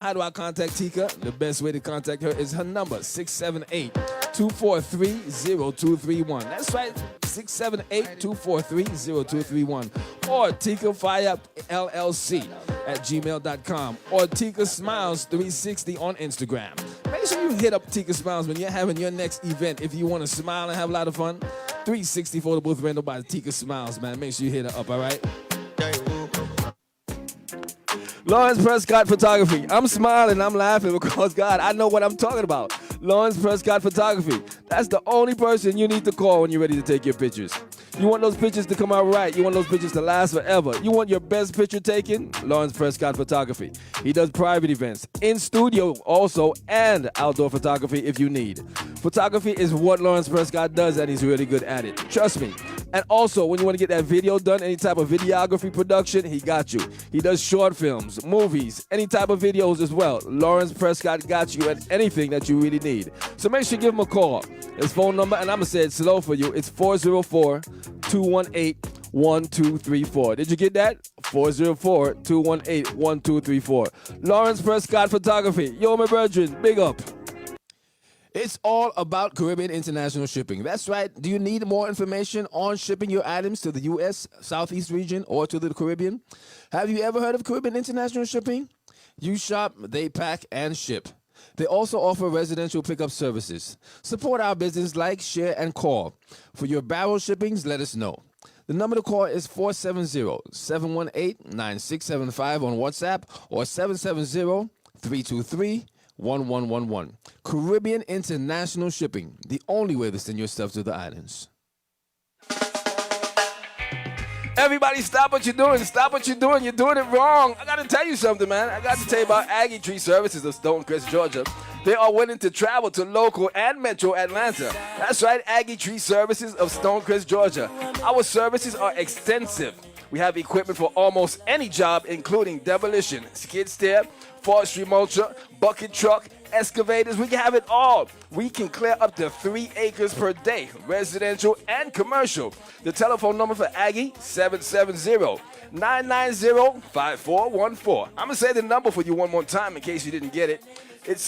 How do I contact Tika? The best way to contact her is her number, 678-243-0231. That's right, 678-243-0231. Or Tika Fire LLC at gmail.com. Or Tika Smiles 360 on Instagram. Make sure you hit up Tika Smiles when you're having your next event. If you want to smile and have a lot of fun, 360 Photo Booth rental by Tika Smiles, man. Make sure you hit her up, all right? Lawrence Prescott Photography. I'm smiling, I'm laughing because, God, I know what I'm talking about. Lawrence Prescott Photography. That's the only person you need to call when you're ready to take your pictures. You want those pictures to come out right. You want those pictures to last forever. You want your best picture taken? Lawrence Prescott Photography. He does private events, in studio also, and outdoor photography if you need. Photography is what Lawrence Prescott does, and he's really good at it. Trust me. And also, when you want to get that video done, any type of videography production, he got you. He does short films, movies, any type of videos as well. Lawrence Prescott got you at anything that you really need. So make sure you give him a call. His phone number, and I'm going to say it slow for you, it's 404-218-1234. Did you get that? 404-218-1234. Lawrence Prescott Photography. Yo, my brethren, big up. It's all about Caribbean International Shipping. That's right. Do you need more information on shipping your items to the U.S. Southeast region or to the Caribbean? Have you ever heard of Caribbean International Shipping? You shop, they pack, and ship. They also offer residential pickup services. Support our business, like, share, and call. For your barrel shippings, let us know. The number to call is 470-718-9675 on WhatsApp or 770-323-1111. Caribbean International Shipping, the only way to send your stuff to the islands. Everybody, stop what you're doing. Stop what you're doing. You're doing it wrong. I got to tell you something, man. I got to tell you about Aggie Tree Services of Stonecrest, Georgia. They are willing to travel to local and metro Atlanta. That's right, Aggie Tree Services of Stonecrest, Georgia. Our services are extensive. We have equipment for almost any job, including demolition, skid steer, forestry mulcher, bucket truck, excavators. We can have it all. We can clear up to 3 acres per day, residential and commercial. The telephone number for Aggie, 770-990-5414. I'm going to say the number for you one more time in case you didn't get it. It's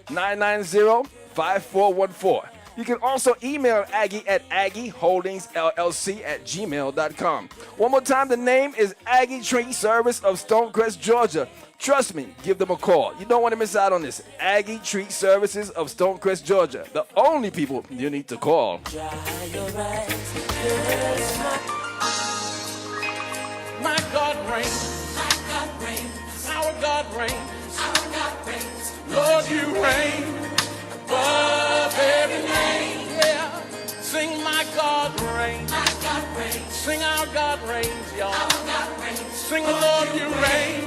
770-990-5414. You can also email Aggie at aggieholdingsllc@gmail.com. One more time, the name is Aggie Tree Service of Stonecrest, Georgia. Trust me, give them a call. You don't want to miss out on this. Aggie Tree Services of Stonecrest, Georgia. The only people you need to call. My God reigns. My God reigns. Our God reigns. Our God reigns. Lord, you reign above every name. Yeah. Sing my God reigns. My God reigns. Sing our God reigns, y'all. Our God reigns. Sing the Lord, you reign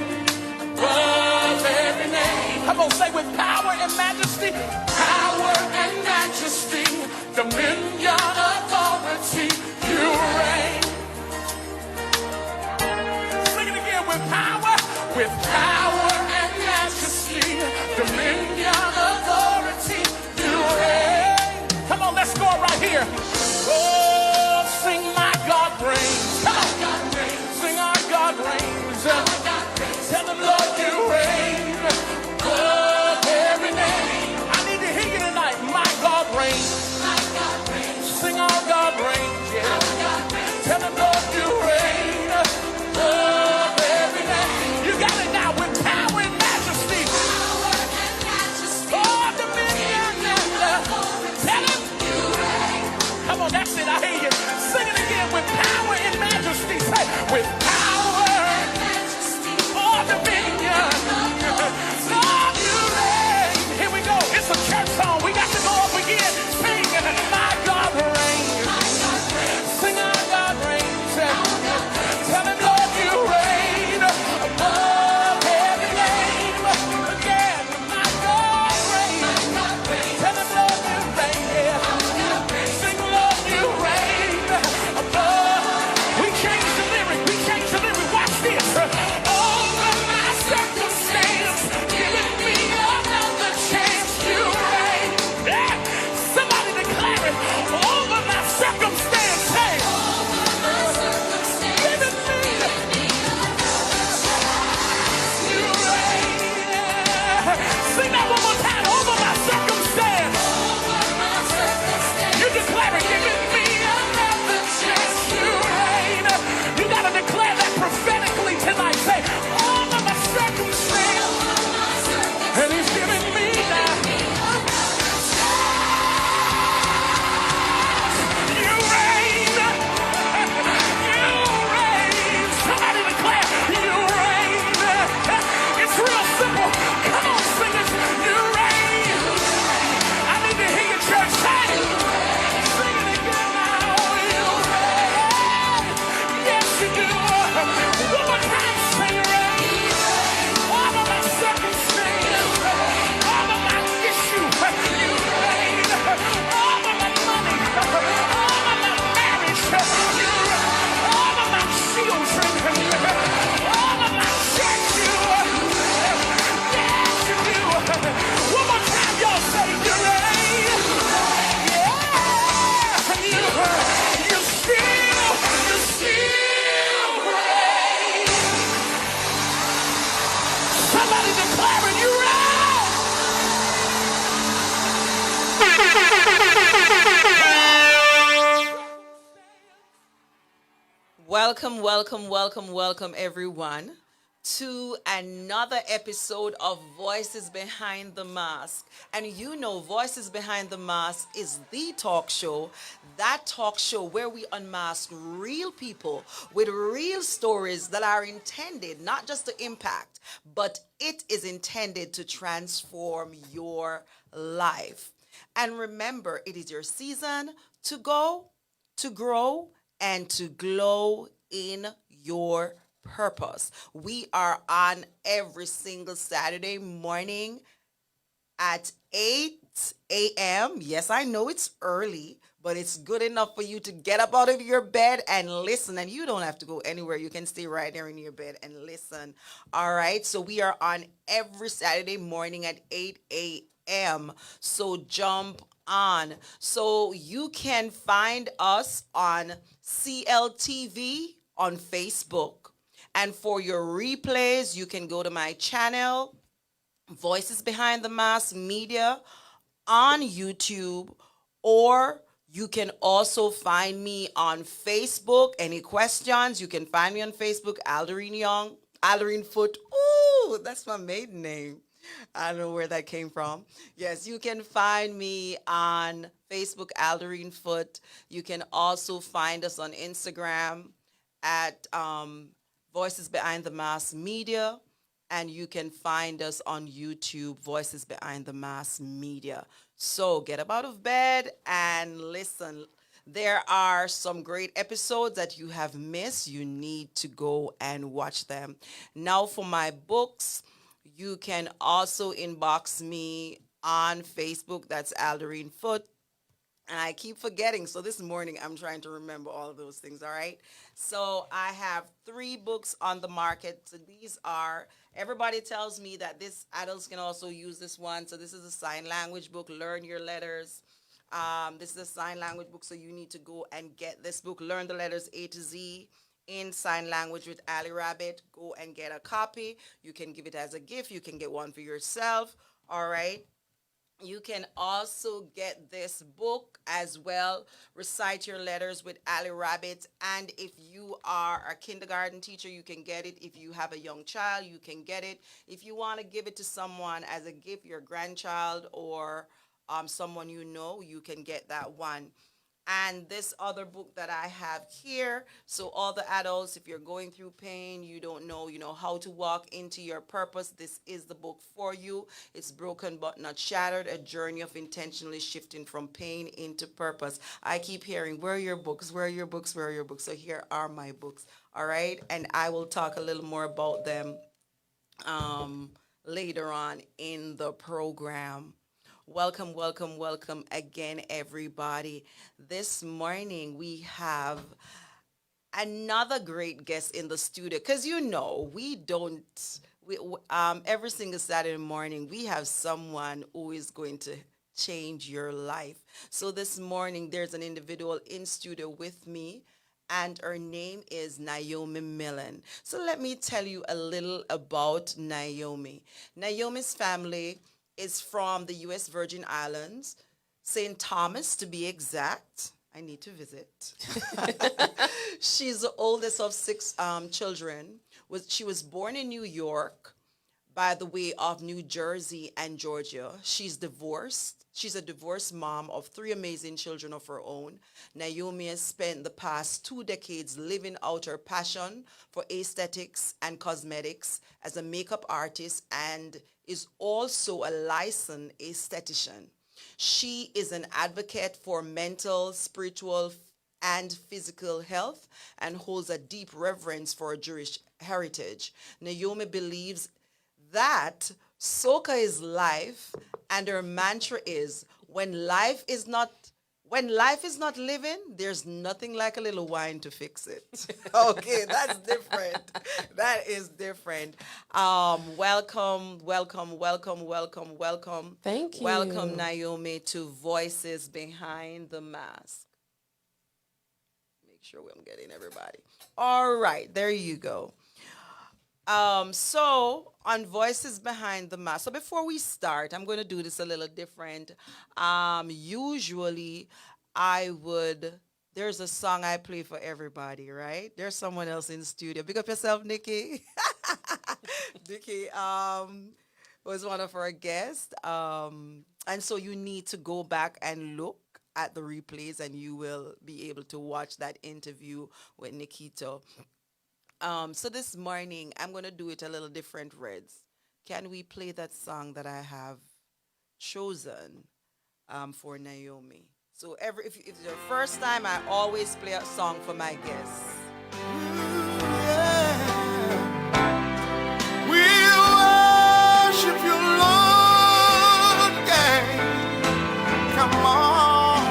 above every name. Come on, say with power and majesty. Power and majesty. Dominion, authority. You reign. With power and majesty, dominion, authority, you reign. Come on, let's go right here. Oh, sing my God reigns. Come on. Sing our God reigns. Tell the Lord you reign above every name. I need to hear you tonight. My God reigns. Sing our God reigns. Yeah. Tell the Lord you reign above every name. You got it now with power and majesty. Oh, dominion and tell him you reign. Come Somebody declare it. You ready? Welcome, welcome, welcome, welcome, everyone, to another episode of Voices Behind the Mask. And you know, Voices Behind the Mask is the talk show, that talk show where we unmask real people with real stories that are intended not just to impact, but it is intended to transform your life. And remember, it is your season to go, to grow, and to glow in your purpose. We are on every single Saturday morning at 8 a.m. Yes, I know it's early, but it's good enough for you to get up out of your bed and listen. And you don't have to go anywhere. You can stay right there in your bed and listen. All right. So we are on every Saturday morning at 8 a.m. So jump on. So you can find us on CLTV on Facebook. And for your replays, you can go to my channel, Voices Behind the Mask Media, on YouTube, or you can also find me on Facebook. Any questions, you can find me on Facebook, Alderine Young, Alderine Foot. Ooh, that's my maiden name. I don't know where that came from. Yes, you can find me on Facebook, Alderine Foot. You can also find us on Instagram at Voices Behind the Mask Media. And you can find us on YouTube, Voices Behind the Mask Media. So get up out of bed and listen. There are some great episodes that you have missed. You need to go and watch them. Now for my books, you can also inbox me on Facebook. That's Alderine Foot. And I keep forgetting. So this morning, I'm trying to remember all of those things, all right? So I have 3 books on the market. So these are, everybody tells me that this adults can also use this one. So this is a sign language book, Learn Your Letters. This is a sign language book, so you need to go and get this book, Learn the Letters A to Z in Sign Language with Ali Rabbit. Go and get a copy. You can give it as a gift. You can get one for yourself, all right? You can also get this book as well, Recite Your Letters with Ali Rabbit. And if you are a kindergarten teacher, you can get it. If you have a young child, you can get it. If you want to give it to someone as a gift, your grandchild or someone you know, you can get that one. And this other book that I have here, so all the adults, if you're going through pain, you don't know, how to walk into your purpose, this is the book for you. It's Broken But Not Shattered, a journey of intentionally shifting from pain into purpose. I keep hearing, where are your books? Where are your books? Where are your books? So here are my books, all right? And I will talk a little more about them later on in the program. Welcome, welcome, welcome again, everybody. This morning we have another great guest in the studio because we don't. Every single Saturday morning we have someone who is going to change your life. So this morning there's an individual in studio with me. And her name is Naomi Millen. So let me tell you a little about Naomi. Naomi's family is from the U.S. Virgin Islands, St. Thomas to be exact. I need to visit. She's the oldest of 6 children. She was born in New York by the way of New Jersey and Georgia. She's divorced. She's a divorced mom of 3 amazing children of her own. Naomi has spent the past 2 decades living out her passion for aesthetics and cosmetics as a makeup artist and is also a licensed esthetician. She is an advocate for mental, spiritual, and physical health and holds a deep reverence for Jewish heritage. Naomi believes that soca is life, and her mantra is when life is not living, there's nothing like a little wine to fix it. Okay, that's different. That is different. Welcome, welcome, welcome, welcome, welcome. Thank you. Welcome, Naomi, to Voices Behind the Mask. Make sure I'm getting everybody. All right, there you go. So on Voices Behind the Mask. So before we start, I'm going to do this a little different. Usually, I would. There's a song I play for everybody, right? There's someone else in the studio. Big up yourself, Nikki. Nikki was one of our guests. And so you need to go back and look at the replays, and you will be able to watch that interview with Nikito. So this morning, I'm going to do it a little different, Reds. Can we play that song that I have chosen for Naomi? So if it's your first time, I always play a song for my guests. We worship you, Lord. Yeah. Come on.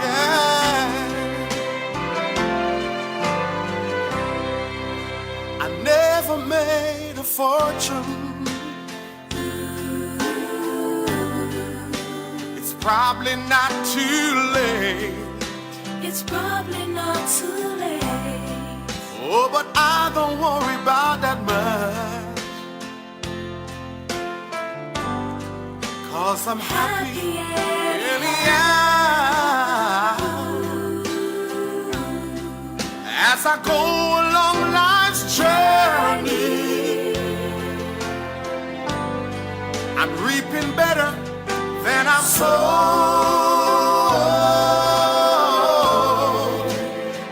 Yeah. I never made a fortune. It's probably not too late. It's probably not too late. Oh, but I don't worry about that much. 'Cause I'm happy anyhow. As I go along life's journey, I'm reaping better than I've sown.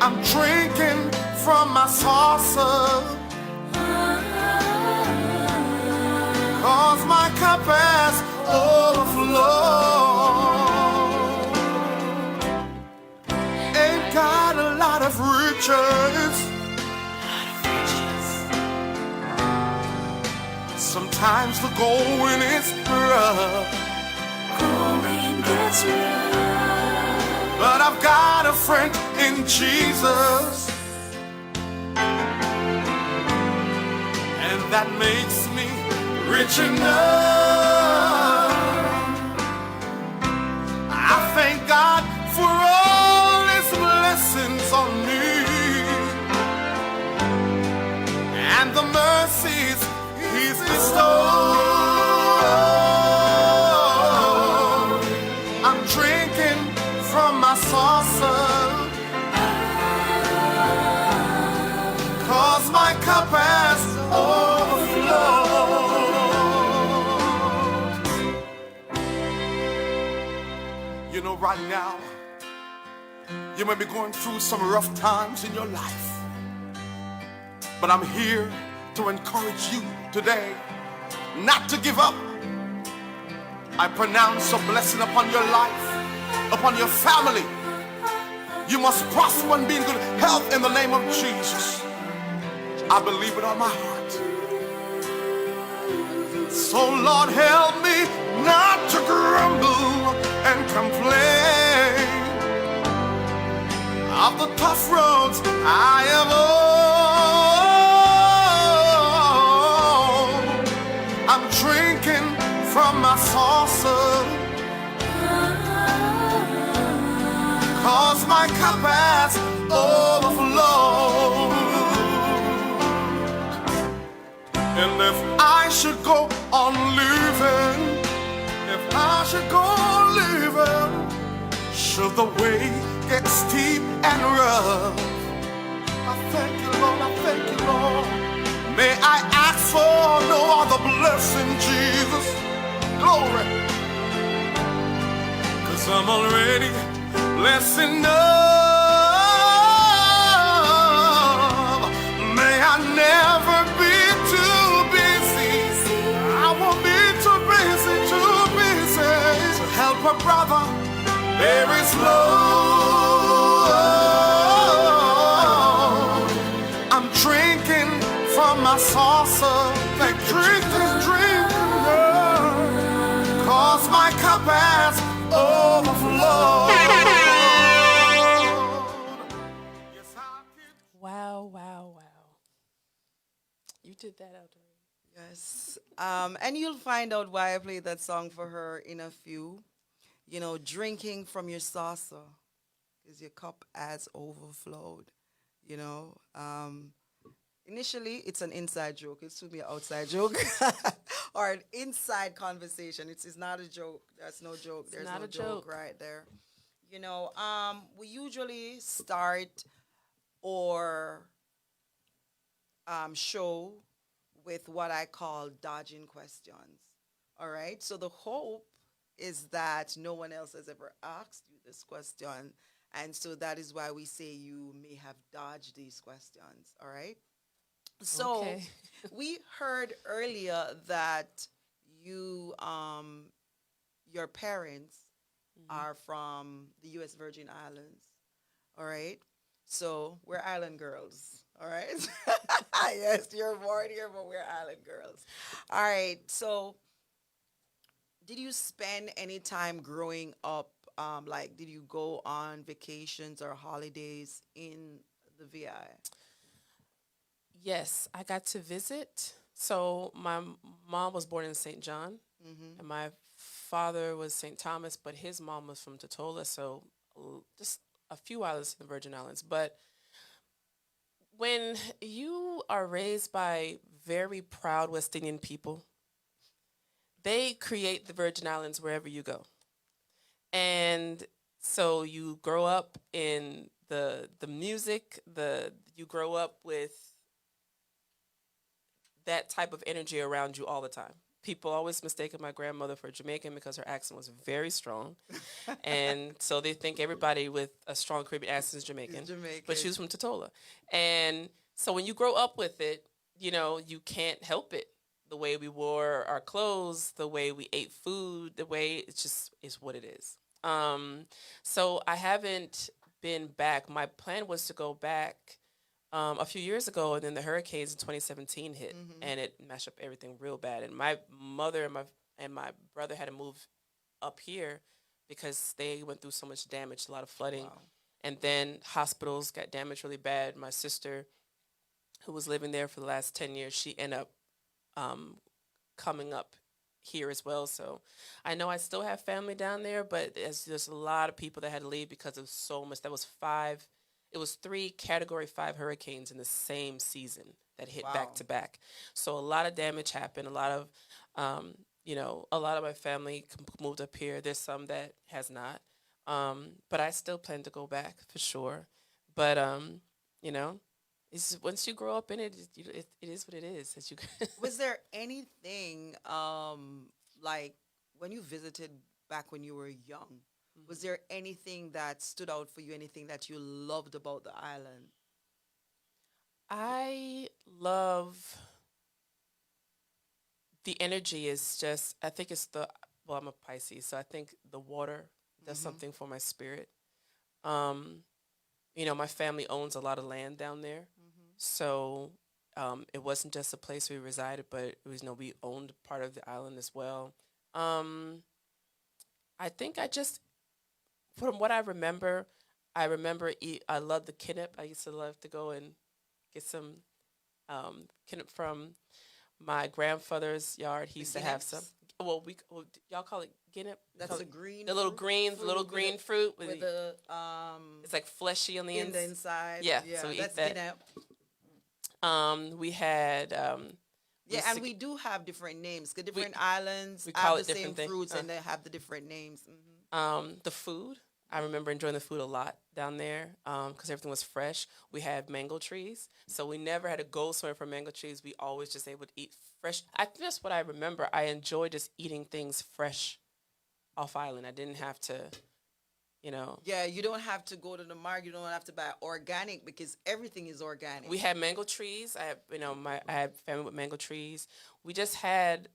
I'm drinking from my saucer, 'cause my cup has overflowed. Ain't got a lot of riches. Sometimes the going is rough, Going gets rough. but I've got a friend in Jesus, and that makes me rich enough. I thank God for all His blessings on me and the mercies He's bestowed. I'm drinking from my saucer, 'cause my cup has overflowed. You know, right now, you may be going through some rough times in your life, but I'm here to encourage you today not to give up. I pronounce a blessing upon your life, upon your family. You must prosper and be in good health in the name of Jesus. I believe it on my heart. So Lord, help me not to grumble and complain of the tough roads I have owned. I'm drinking from my saucer, 'cause my cup has overflowed. And if I should go on living, if I should go on living, should the way get steep and rough, I thank you, Lord, I thank you, Lord. May I ask for no other blessing, Jesus. Glory. 'Cause I'm already blessed enough. May I never be too busy. I won't be too busy to help a brother bear his load. I'm drinking from my saucer, like drinking, 'cause my cup has overflowed. Yes, I can. Wow, wow, wow. You did that out there. Yes. And you'll find out why I played that song for her in a few. You know, drinking from your saucer. is your cup has overflowed? You know, initially it's an inside joke. It should be an outside joke or an inside conversation. It's not a joke. That's no joke. There's not no a joke joke. right there. You know, we usually start or show with what I call dodging questions. All right. So the hope is that no one else has ever asked you this question. And so that is why we say you may have dodged these questions. All right. So Okay. we heard earlier that your parents are from the U.S. Virgin Islands. All right. So we're island girls. All right. Yes, you're born here, but we're island girls. All right. So did you spend any time growing up? Like, did you go on vacations or holidays in the VI? Yes, I got to visit. So my mom was born in St. John, and my father was St. Thomas, but his mom was from Totola, so just a few islands in the Virgin Islands. But when you are raised by very proud West Indian people, they create the Virgin Islands wherever you go. And so you grow up in the music, you grow up with that type of energy around you all the time. People always mistaken my grandmother for Jamaican because her accent was very strong. And so they think everybody with a strong Caribbean accent is Jamaican. Jamaican. But she was from Totola. And so when you grow up with it, you can't help it. The way we wore our clothes, the way we ate food, the way it's just is what it is. So I haven't been back. My plan was to go back a few years ago, and then the hurricanes in 2017 hit, and it mashed up everything real bad. And my mother and my brother had to move up here because they went through so much damage, a lot of flooding, and then hospitals got damaged really bad. My sister, who was living there for the last 10 years, she ended up coming up here as well. So I know I still have family down there, but there's a lot of people that had to leave because of so much. It was 3 Category 5 hurricanes in the same season that hit back to back. So a lot of damage happened. A lot of, a lot of my family moved up here. There's some that has not. But I still plan to go back for sure. But, it's once you grow up in it, it is what it is. As you Was there anything like when you visited back when you were young? Was there anything that stood out for you? Anything that you loved about the island? I love the energy is just, I think I'm a Pisces, so I think the water does something for my spirit. My family owns a lot of land down there. So it wasn't just a place we resided, but it was, we owned part of the island as well. I think from what I remember I love the kinnip. I used to love to go and get some kinnip from my grandfather's yard. He used to have some. Ginnips? Y'all call it ginnip? That's a green. The little fruit? green, Fruit little with green a- fruit with the it's like fleshy on the in the inside. inside. Yeah, so we that's eat that. Guinea. We had Yeah, and we do have different names. 'Cause different islands we have call the it same different thing. fruits, and they have the different names. the food. I remember enjoying the food a lot down there because everything was fresh. We had mango trees, so we never had to go somewhere for mango trees. We always just able to eat fresh. I think that's what I remember. I enjoyed just eating things fresh off island. I didn't have to, Yeah, you don't have to go to the market. You don't have to buy organic because everything is organic. We had mango trees. I have, I had family with mango trees. We just had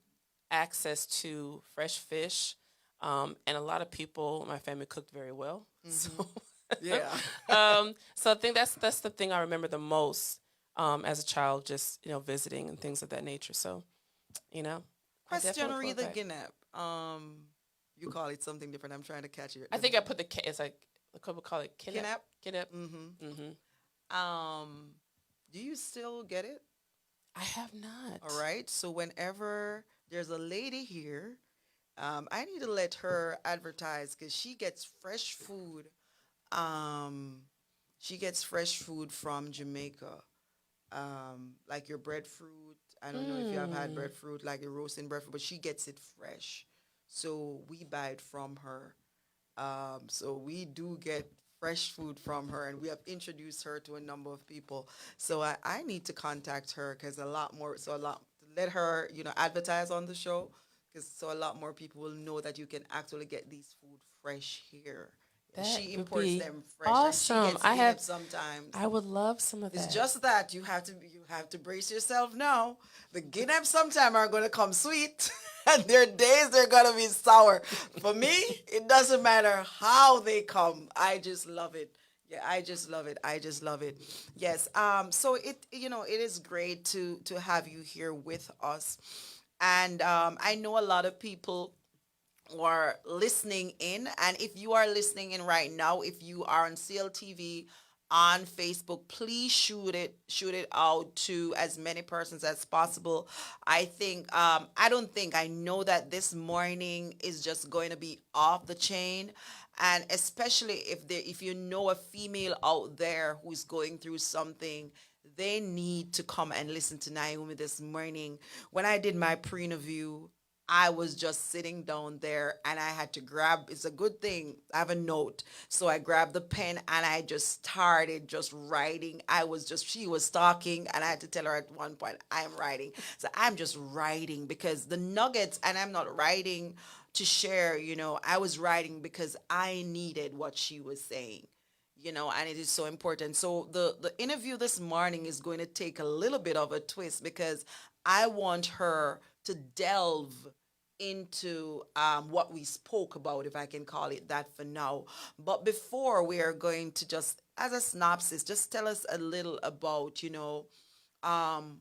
access to fresh fish, and a lot of people in my family cooked very well. So, Yeah. so I think that's the thing I remember the most as a child, just visiting and things of that nature. So, I Question definitely read the go back. Guinep. You call it something different. I'm trying to catch it. I think I put it's like a couple call it kinnip. Kinnip? Kinnip. Do you still get it? I have not. All right. So whenever there's a lady here, I need to let her advertise because she gets fresh food She gets fresh food from Jamaica, like your breadfruit. I don't know if you have had breadfruit, like a roasting breadfruit, but she gets it fresh. So we buy it from her. So we do get fresh food from her, and we have introduced her to a number of people. So I need to contact her because a lot, let her, advertise on the show, because so a lot more people will know that you can actually get these food fresh here. That She would imports be them fresh, and she awesome. gets Guinness sometimes. I would love some of It's that. just that you have to brace yourself now. The Guinness sometime are gonna come sweet, and there are days they're gonna be sour. For me, it doesn't matter how they come. I just love it. Yeah, I just love it. I just love it. Yes. So it is great to have you here with us, and I know a lot of people or listening in. And if you are listening in right now, if you are on CLTV on Facebook, please shoot it out to as many persons as possible. I know that this morning is just going to be off the chain. And especially if you know a female out there who's going through something, they need to come and listen to Naomi this morning. When I did my pre-interview, I was just sitting down there and I had to grab, it's a good thing I have a note. So I grabbed the pen and I just started just writing. She was talking and I had to tell her at one point, I'm writing. So I'm just writing because the nuggets, and I'm not writing to share, I was writing because I needed what she was saying. And it is so important. So the interview this morning is going to take a little bit of a twist because I want her to delve into what we spoke about, if I can call it that for now. But before, we are going to just, as a synopsis, just tell us a little about, um,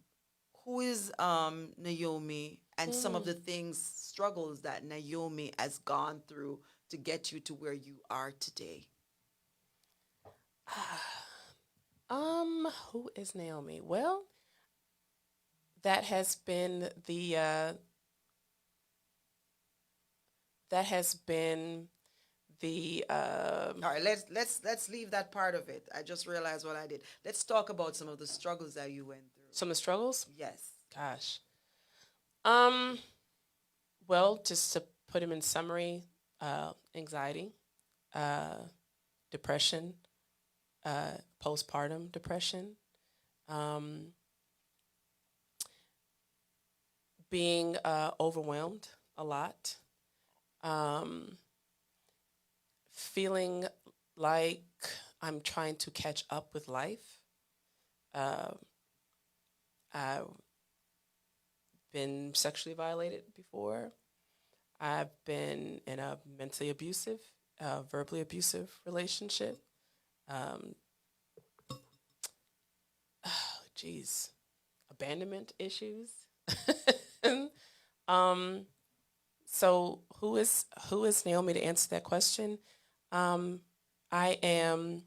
who is Naomi, and some of the struggles that Naomi has gone through to get you to where you are today. Who is Naomi? Well, that has been the All right, let's leave that part of it. I just realized what I did. Let's talk about some of the struggles that you went through. some of the struggles. Yes. Gosh. Um. Well, just to put him in summary, anxiety, uh, depression, postpartum depression, um, being overwhelmed a lot, um, feeling like I'm trying to catch up with life. Uh, I've been sexually violated before. I've been in a mentally abusive, verbally abusive relationship. Um, geez, abandonment issues. um, so who is Naomi to answer that question? I am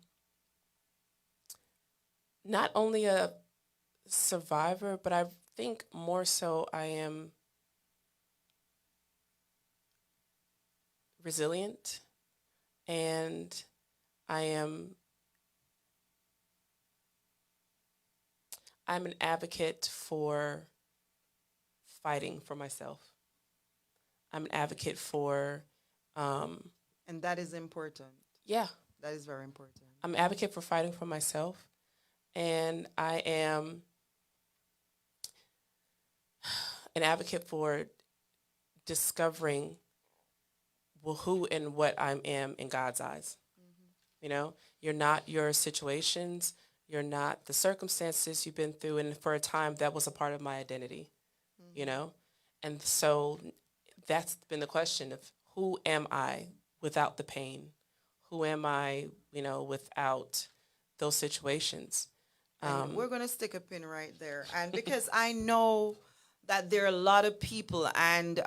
not only a survivor, but I think more so I am resilient, and I am I'm an advocate for fighting for myself. I'm an advocate for And that is important. yeah, That is very important. I'm an advocate for fighting for myself, and I am an advocate for discovering who and what I am in God's eyes. You know, you're not your situations, you're not the circumstances you've been through, and for a time that was a part of my identity. You know, and so that's been the question of who am I without the pain? Who am I, without those situations? And we're going to stick a pin right there. And because I know that there are a lot of people, and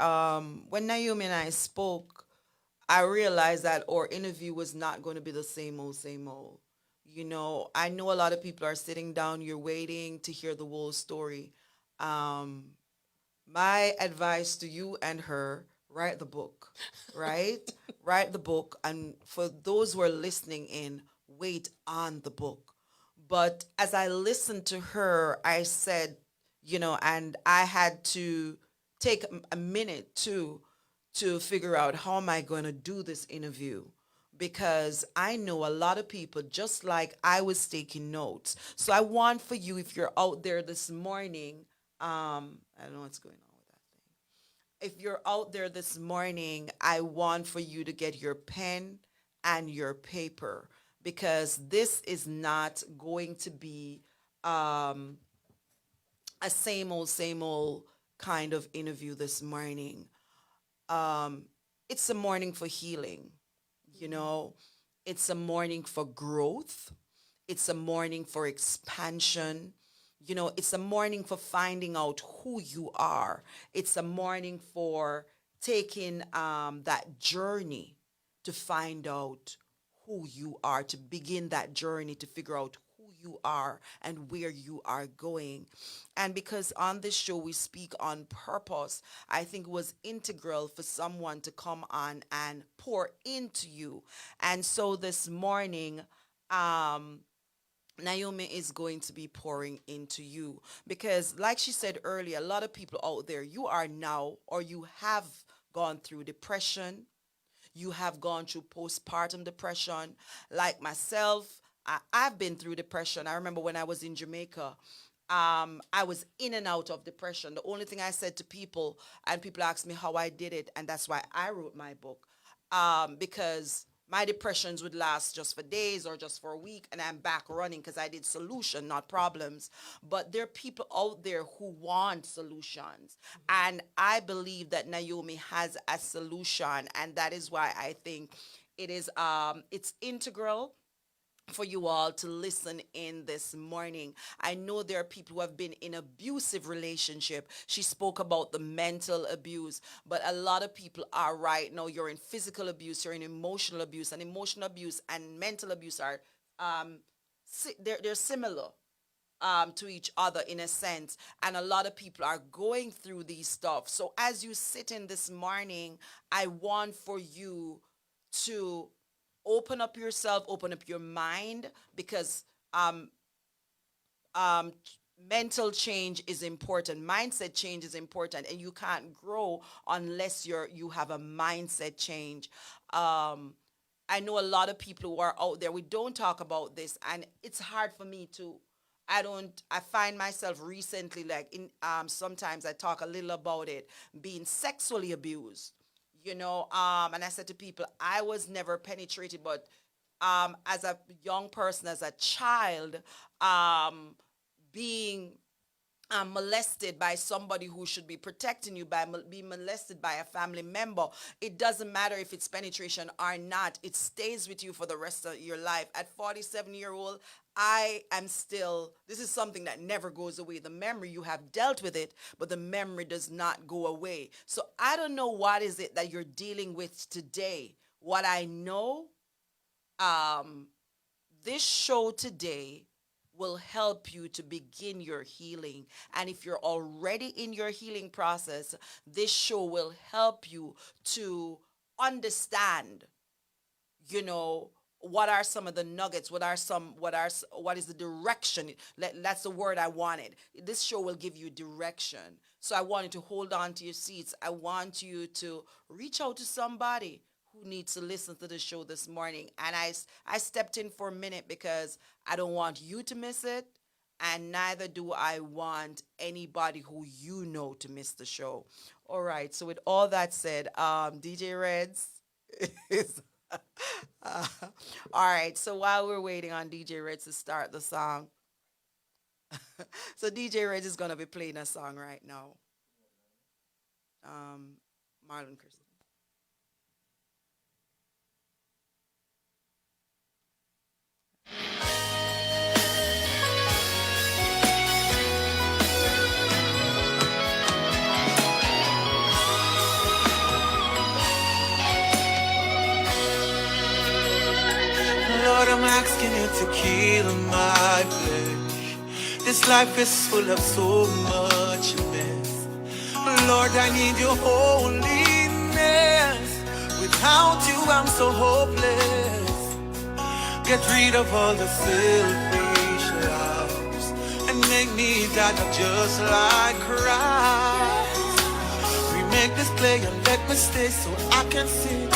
when Naomi and I spoke, I realized that our interview was not going to be the same old, same old. I know a lot of people are sitting down, you're waiting to hear the whole story. My advice to you and her, write the book, right? Write the book. And for those who are listening in, wait on the book. But as I listened to her, I said, and I had to take a minute to figure out how am I going to do this interview, because I know a lot of people, just like I was taking notes. So I want for you, if you're out there this morning, I don't know what's going on with that thing. If you're out there this morning, I want for you to get your pen and your paper, because this is not going to be a same old kind of interview this morning. It's a morning for healing, you know. It's a morning for growth. It's a morning for expansion. It's a morning for finding out who you are. It's a morning for taking that journey to find out who you are, to begin that journey to figure out who you are and where you are going. And because on this show we speak on purpose, I think it was integral for someone to come on and pour into you. And so this morning, Naomi is going to be pouring into you because, like she said earlier, a lot of people out there, you are now or you have gone through depression. You have gone through postpartum depression. Like myself, I've been through depression. I remember when I was in Jamaica, I was in and out of depression. The only thing I said to people, and people asked me how I did it, and that's why I wrote my book, because my depressions would last just for days or just for a week, and I'm back running because I did solution, not problems. But there are people out there who want solutions. And I believe that Naomi has a solution, and that is why I think it is it's integral for you all to listen in this morning. I know there are people who have been in abusive relationship. She spoke about the mental abuse, but a lot of people are right now. You're in physical abuse, you're in emotional abuse, and emotional abuse and mental abuse are they're similar to each other in a sense, and a lot of people are going through these stuff. So as you sit in this morning, I want for you to open up yourself, open up your mind, because mental change is important. Mindset change is important, and you can't grow unless you have a mindset change. I know a lot of people who are out there, we don't talk about this, and it's hard for me to. I find myself recently, like sometimes I talk a little about it, being sexually abused. And I said to people, I was never penetrated, but as a young person, as a child, being molested by somebody who should be protecting you, being molested by a family member, it doesn't matter if it's penetration or not, it stays with you for the rest of your life. At 47-year-old, I am still, this is something that never goes away. The memory, you have dealt with it, but the memory does not go away. So I don't know what is it that you're dealing with today. What I know, this show today will help you to begin your healing. And if you're already in your healing process, this show will help you to understand, what are some of the nuggets? What is the direction? That's the word I wanted. This show will give you direction. So I want you to hold on to your seats. I want you to reach out to somebody who needs to listen to the show this morning. And I stepped in for a minute because I don't want you to miss it. And neither do I want anybody who to miss the show. All right. So with all that said, DJ Reds is... all right, so while we're waiting on DJ Reds to start the song, so DJ Reds is going to be playing a song right now. Marlon Christian. Lord, I'm asking you to kill my flesh. This life is full of so much mess. Lord, I need your holiness. darkness. Without you, I'm so hopeless. Get rid of all the selfish loves and make me that just like Christ. Remake this play and let me stay so I can sit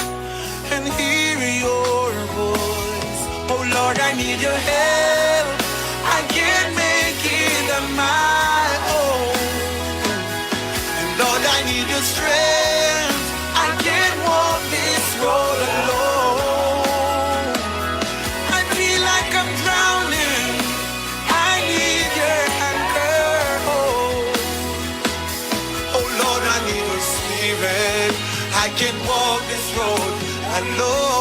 and hear your voice. Oh Lord, I need your help. I can't make it on my own. And Lord, I need your strength. I can't walk this road alone. I feel like I'm drowning. I need your anchor. Oh Lord, I need your spirit. I can't walk this road alone.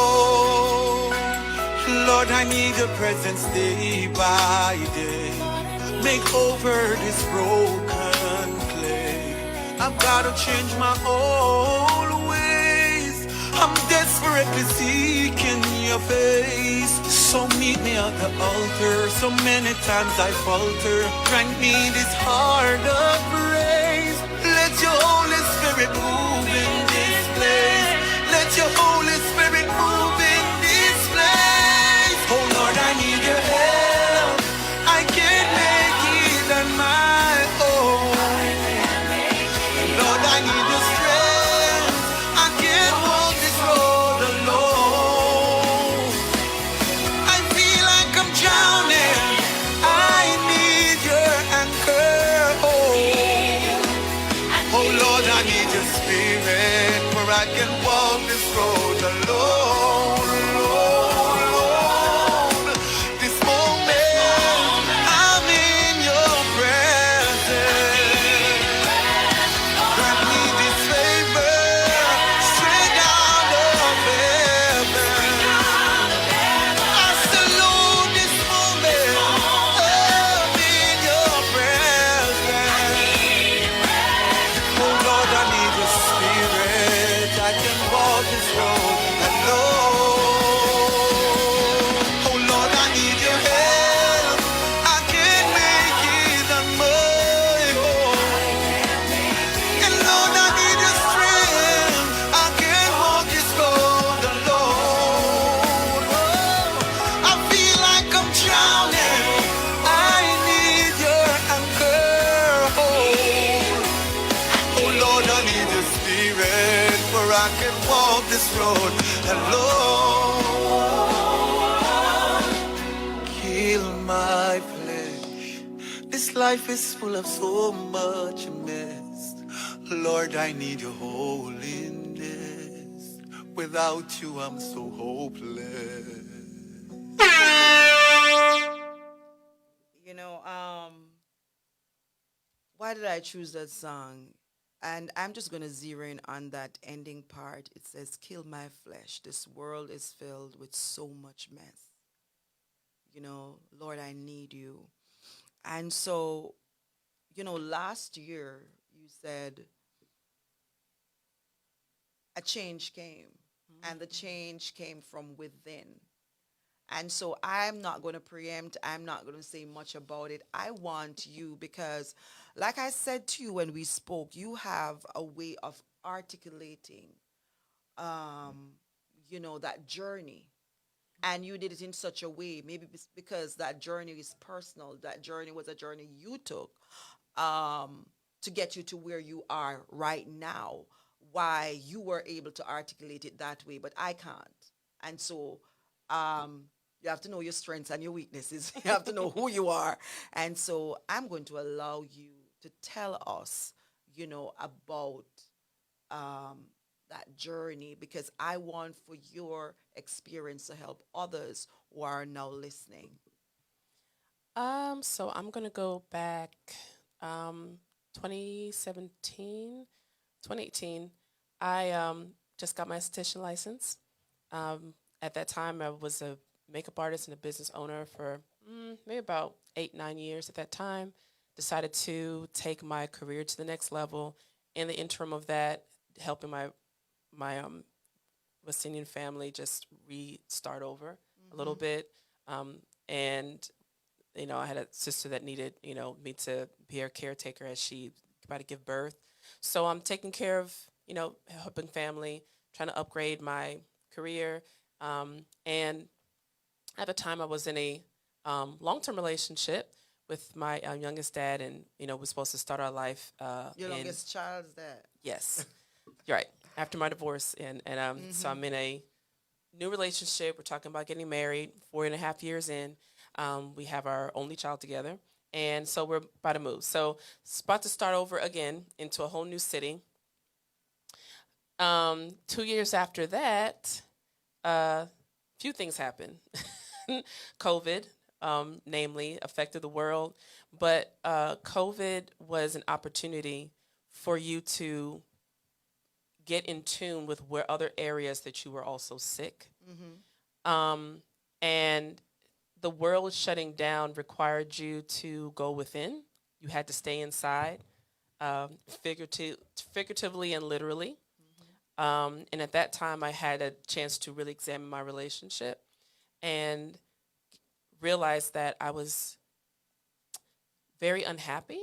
Lord, I need your presence day by day. Make over this broken clay. I've got to change my old ways. I'm desperately seeking your face. So meet me at the altar. So many times I falter. Grant me this heart of praise. Let your Holy Spirit move in this place. Let your Holy Spirit move in this place. Oh Lord, I need your help. I can't make it on my own. Lord, I need your strength. I can't walk this road alone. I feel like I'm drowning. I need your anchor. Oh Lord, I need your spirit where I can walk this road alone. This moment, I'm in your presence. Grant me this favor, straight out of heaven. I salute this moment, I'm in your presence. Oh Lord, I need your spirit. I can walk this road alone. Oh Lord, I need your help. I can't make it on my own. And Lord, I need your strength. I can't walk this road alone. Oh, I feel like I'm drowning. I need your anchor. Oh Lord, I need your spirit where I can walk this road alone. Kill my flesh. This life is full of so much mess. Lord, I need your holiness. Without you, I'm so hopeless. You know, why did I choose that song? And I'm just going to zero in on that ending part. It says, kill my flesh. This world is filled with so much mess. You know, Lord, I need you. And so, you know, last year you said a change came, and the change came from within. And so I'm not going to preempt, I'm not going to say much about it. I want you because, like I said to you when we spoke, you have a way of articulating, um, you know, that journey. And you did it in such a way, maybe because that journey is personal, that journey was a journey you took um, to get you to where you are right now, why you were able to articulate it that way, but I can't. And so um, you have to know your strengths and your weaknesses. You have to know who you are. And so I'm going to allow you to tell us, you know, about um, that journey because I want for your experience to help others who are now listening. So I'm gonna go back, um, 2017, 2018. I just got my esthetician license. At that time, I was a makeup artist and a business owner for maybe about 8, 9 years. At that time, decided to take my career to the next level. In the interim of that, helping my Westinian family just restart over a little bit. And I had a sister that needed me to be her caretaker as she about to give birth. So I'm taking care of helping family, trying to upgrade my career. And at the time, I was in a long-term relationship with my youngest dad, and we're supposed to start our life. Your longest child's dad. Yes, you're right. After my divorce, and so I'm in a new relationship. We're talking about getting married. 4.5 years in, we have our only child together, and so we're about to move. So it's about to start over again into a whole new city. 2 years after that, few things happened. COVID, namely, affected the world, but COVID was an opportunity for you to get in tune with where other areas that you were also sick. And the world shutting down required you to go within. You had to stay inside, figuratively and literally. And at that time, I had a chance to really examine my relationship and realized that I was very unhappy.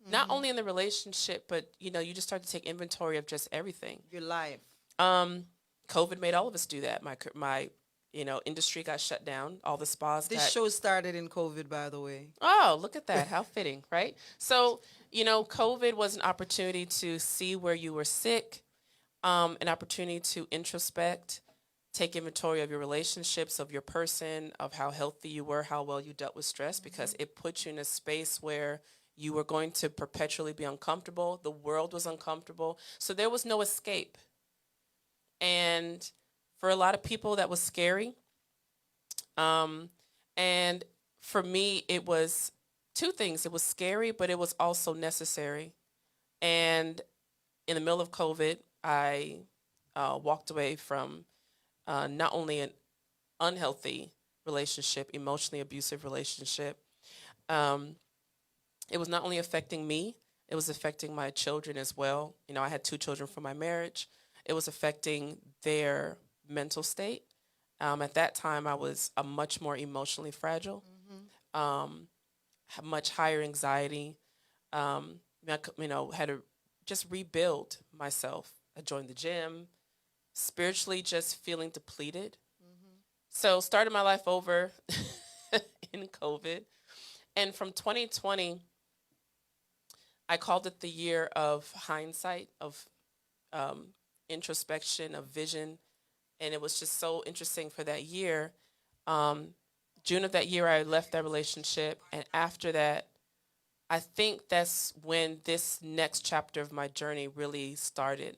Not only in the relationship, but you just start to take inventory of just everything. Your life. COVID made all of us do that. My industry got shut down. All the spas. This show started in COVID, by the way. Oh, look at that! How fitting, right? So COVID was an opportunity to see where you were sick, an opportunity to introspect, take inventory of your relationships, of your person, of how healthy you were, how well you dealt with stress, because it put you in a space where you were going to perpetually be uncomfortable. The world was uncomfortable. So there was no escape. And for a lot of people, that was scary. And for me, it was two things. It was scary, but it was also necessary. And in the middle of COVID, I walked away from not only an unhealthy relationship, emotionally abusive relationship. It was not only affecting me, it was affecting my children as well. I had 2 children from my marriage. It was affecting their mental state. At that time, I was much more emotionally fragile, had much higher anxiety. Had to just rebuild myself. I joined the gym, spiritually just feeling depleted. So started my life over in COVID. And from 2020, I called it the year of hindsight, of introspection, of vision. And it was just so interesting for that year. June of that year, I left that relationship. And after that, I think that's when this next chapter of my journey really started.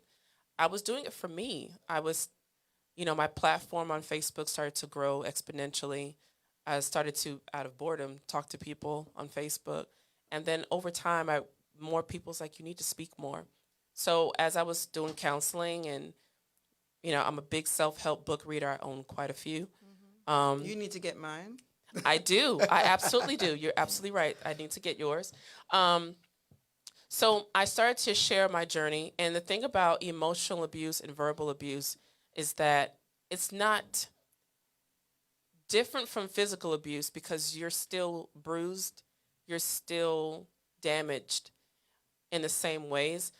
I was doing it for me. I was, my platform on Facebook started to grow exponentially. I started to, out of boredom, talk to people on Facebook. And then over time, more people's like, you need to speak more. So as I was doing counseling and, I'm a big self-help book reader. I own quite a few. You need to get mine. I do. I absolutely do. You're absolutely right. I need to get yours. So I started to share my journey. And the thing about emotional abuse and verbal abuse is that it's not different from physical abuse because you're still bruised, you're still damaged in the same ways.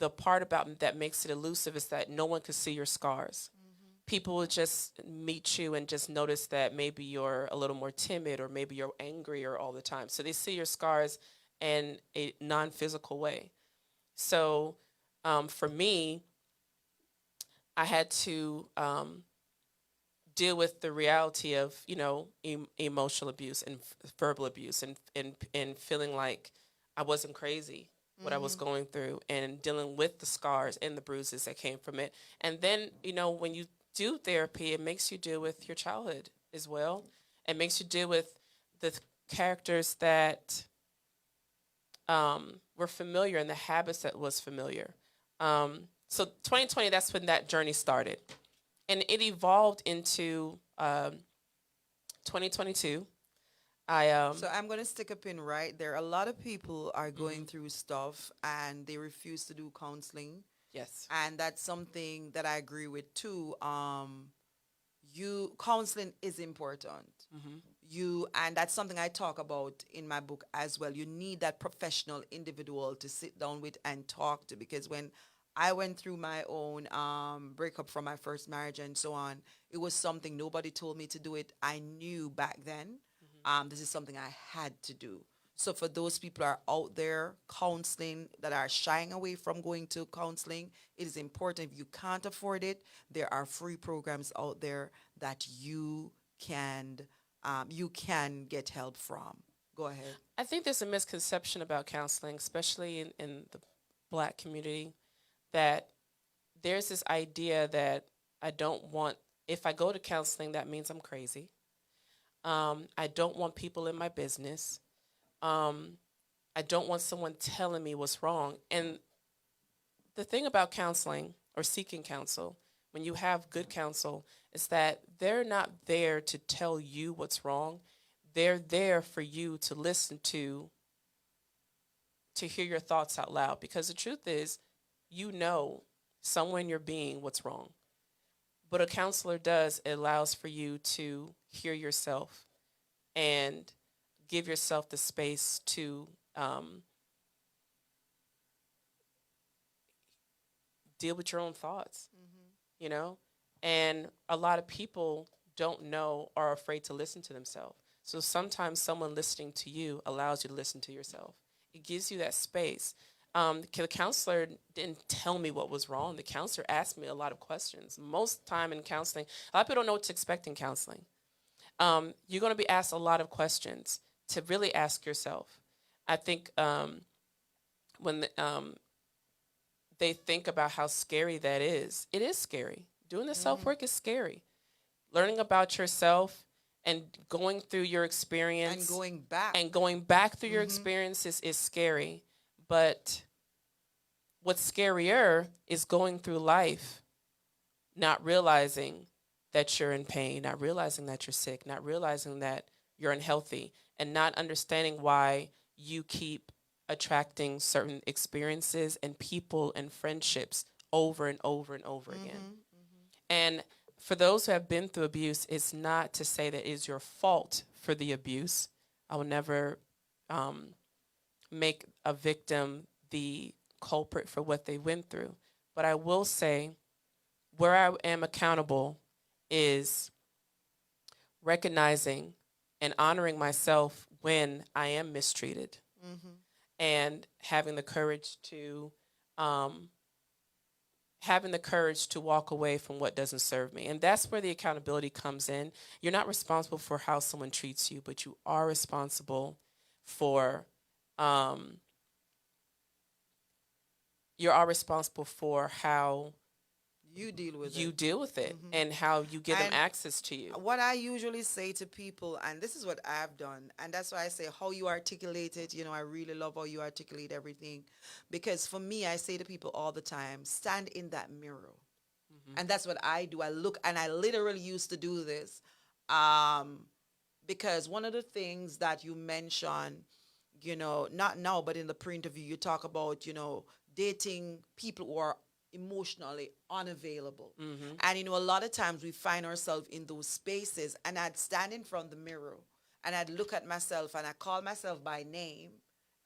The part about that makes it elusive is that no one can see your scars. People will just meet you and just notice that maybe you're a little more timid or maybe you're angrier all the time. So they see your scars in a non-physical way. So for me, I had to deal with the reality of, emotional abuse and verbal abuse and feeling like I wasn't crazy, what I was going through, and dealing with the scars and the bruises that came from it. And then, when you do therapy, it makes you deal with your childhood as well. It makes you deal with the characters that were familiar and the habits that was familiar. So 2020, that's when that journey started. And it evolved into 2022. So I'm going to stick a pin right there. A lot of people are going through stuff and they refuse to do counseling. Yes. And that's something that I agree with too. Counseling is important. And that's something I talk about in my book as well. You need that professional individual to sit down with and talk to, because when I went through my own breakup from my first marriage and so on. It was something nobody told me to do it. I knew back then this is something I had to do. So for those people who are out there counseling that are shying away from going to counseling, it is important. If you can't afford it, there are free programs out there that you can get help from. Go ahead. I think there's a misconception about counseling, especially in the Black community, that there's this idea that I don't want, if I go to counseling, that means I'm crazy. I don't want people in my business. I don't want someone telling me what's wrong. And the thing about counseling or seeking counsel, when you have good counsel, is that they're not there to tell you what's wrong. They're there for you to listen to hear your thoughts out loud. Because the truth is, you know somewhere in your being what's wrong. But a counselor does, it allows for you to hear yourself and give yourself the space to deal with your own thoughts, you know? And a lot of people don't know or are afraid to listen to themselves. So sometimes someone listening to you allows you to listen to yourself. It gives you that space. The counselor didn't tell me what was wrong. The counselor asked me a lot of questions. Most time in counseling, a lot of people don't know what to expect in counseling. You're going to be asked a lot of questions to really ask yourself. I think when they think about how scary that is, it is scary. Doing the self-work is scary. Learning about yourself and going through your experience. And going back. Through your experiences is scary. But what's scarier is going through life, not realizing that you're in pain, not realizing that you're sick, not realizing that you're unhealthy, and not understanding why you keep attracting certain experiences and people and friendships over and over and over again. And for those who have been through abuse, it's not to say that it is your fault for the abuse. I will never make a victim the culprit for what they went through. But I will say where I am accountable is recognizing and honoring myself when I am mistreated and having the courage to walk away from what doesn't serve me. And that's where the accountability comes in. You're not responsible for how someone treats you, but you are responsible for how You deal with it and how you give them And access to you. What I usually say to people, and this is what I've done, and that's why I say how you articulate it, I really love how you articulate everything. Because for me, I say to people all the time, stand in that mirror. And that's what I do. I look, and I literally used to do this. Because one of the things that you mentioned, not now, but in the pre-interview, you talk about, dating people who are emotionally unavailable. And, a lot of times we find ourselves in those spaces, and I'd stand in front of the mirror and I'd look at myself and I call myself by name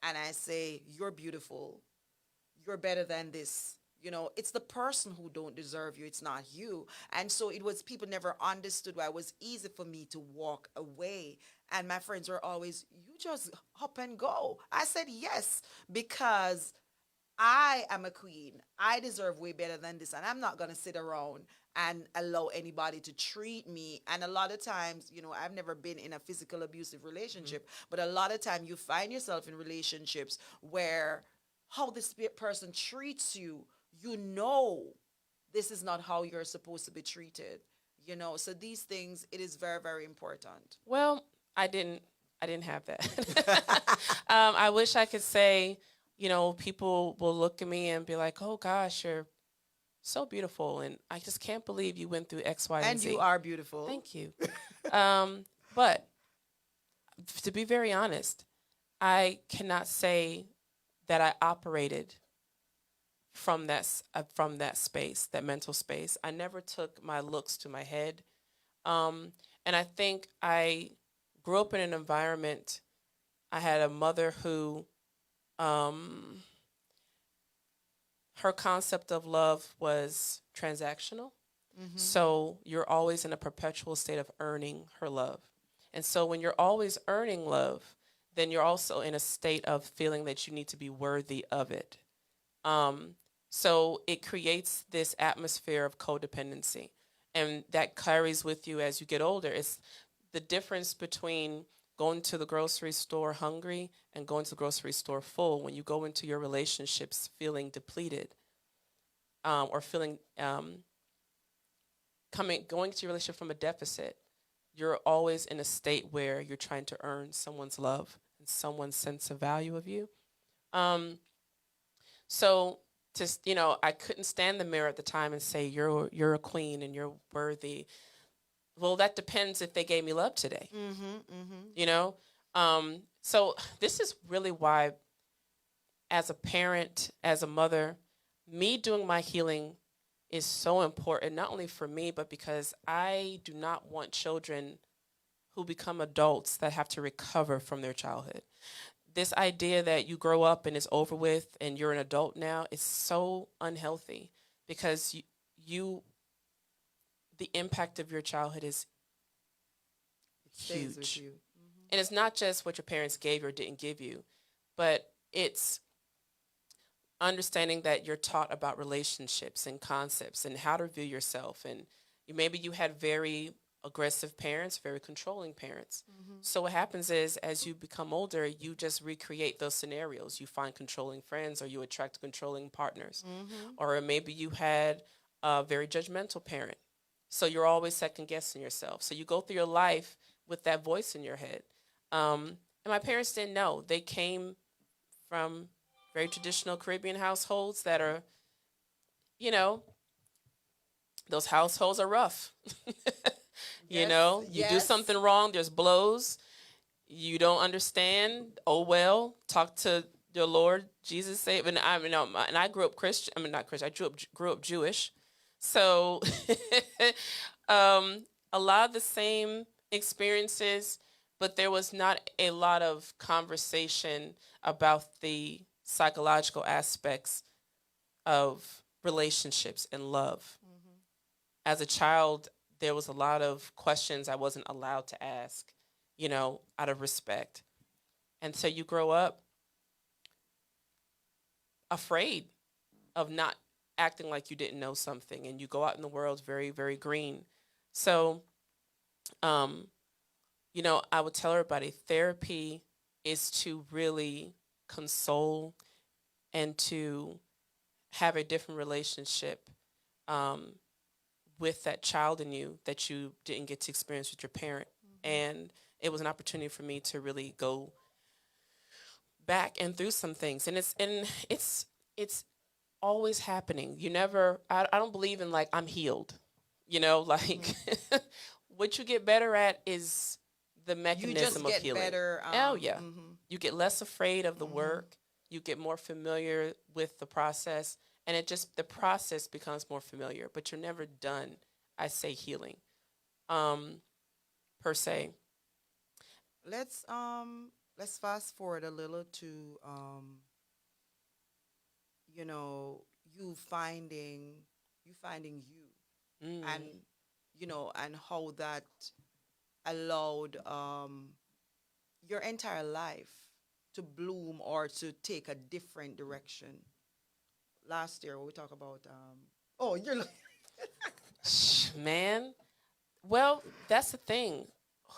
and I say, you're beautiful. You're better than this. It's the person who don't deserve you. It's not you. And so people never understood why it was easy for me to walk away. And my friends were always, you just up and go. I said, yes, because I am a queen. I deserve way better than this. And I'm not going to sit around and allow anybody to treat me. And a lot of times, I've never been in a physical abusive relationship, but a lot of time you find yourself in relationships where how this person treats you, this is not how you're supposed to be treated. So these things, it is very, very important. Well, I didn't have that. I wish I could say, people will look at me and be like, oh gosh, you're so beautiful. And I just can't believe you went through X, Y, and Z. And you are beautiful. Thank you. But to be very honest, I cannot say that I operated from that space, that mental space. I never took my looks to my head. And I think I grew up in an environment. I had a mother who her concept of love was transactional. So you're always in a perpetual state of earning her love. And so when you're always earning love, then you're also in a state of feeling that you need to be worthy of it. So it creates this atmosphere of codependency. And that carries with you as you get older. It's the difference between going to the grocery store hungry and going to the grocery store full. When you go into your relationships feeling depleted, or feeling going to your relationship from a deficit, you're always in a state where you're trying to earn someone's love and someone's sense of value of you. So just, I couldn't stand the mirror at the time and say, you're a queen and you're worthy. Well, that depends if they gave me love today. So this is really why, as a parent, as a mother, me doing my healing is so important, not only for me, but because I do not want children who become adults that have to recover from their childhood. This idea that you grow up and it's over with and you're an adult now is so unhealthy, because the impact of your childhood is Stays with huge. you. And it's not just what your parents gave or didn't give you, but it's understanding that you're taught about relationships and concepts and how to view yourself. And maybe you had very aggressive parents, very controlling parents. So what happens is, as you become older, you just recreate those scenarios. You find controlling friends, or you attract controlling partners. Or maybe you had a very judgmental parent. So you're always second guessing yourself. So you go through your life with that voice in your head. And my parents didn't know. They came from very traditional Caribbean households that are, those households are rough. You do yes. something wrong, there's blows. You don't understand. Oh well, talk to your Lord Jesus. Say, and I grew up Christian. I mean, not Christian. I grew up Jewish. So, a lot of the same experiences, but there was not a lot of conversation about the psychological aspects of relationships and love. As a child, there was a lot of questions I wasn't allowed to ask, out of respect. And so you grow up afraid of not acting like you didn't know something, and you go out in the world very, very green. So, I would tell everybody, therapy is to really console and to have a different relationship with that child in you that you didn't get to experience with your parent. And it was an opportunity for me to really go back and through some things. And it's always happening. I don't believe in I'm healed, what you get better at is the mechanism You just of get healing. better. Oh yeah. You get less afraid of the work. You get more familiar with the process, and the process becomes more familiar, but you're never done, I say, healing, per se. Let's fast forward a little to you finding you, and and how that allowed your entire life to bloom or to take a different direction. Last year, we talk about oh, you're like Man, well, that's the thing.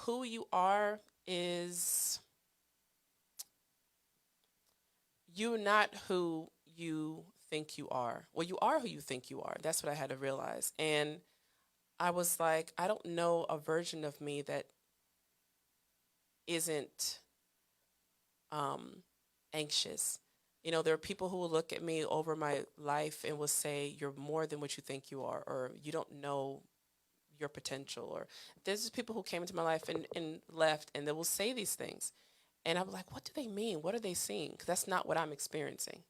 Who you are is you're not who you think you are. Well, you are who you think you are. That's what I had to realize. And I was like, I don't know a version of me that isn't anxious. There are people who will look at me over my life and will say, you're more than what you think you are, or you don't know your potential. Or there's just people who came into my life and left, and they will say these things. And I'm like, what do they mean? What are they seeing? Because that's not what I'm experiencing,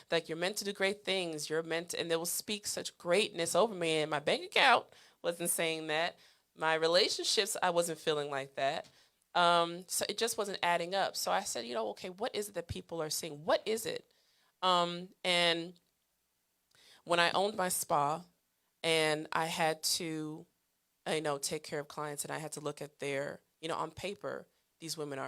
Like, you're meant to do great things. You're meant to, and they will speak such greatness over me. And my bank account wasn't saying that. My relationships, I wasn't feeling like that. So it just wasn't adding up. So I said, okay, what is it that people are seeing? What is it? And when I owned my spa and I had to, take care of clients, and I had to look at their, on paper, these women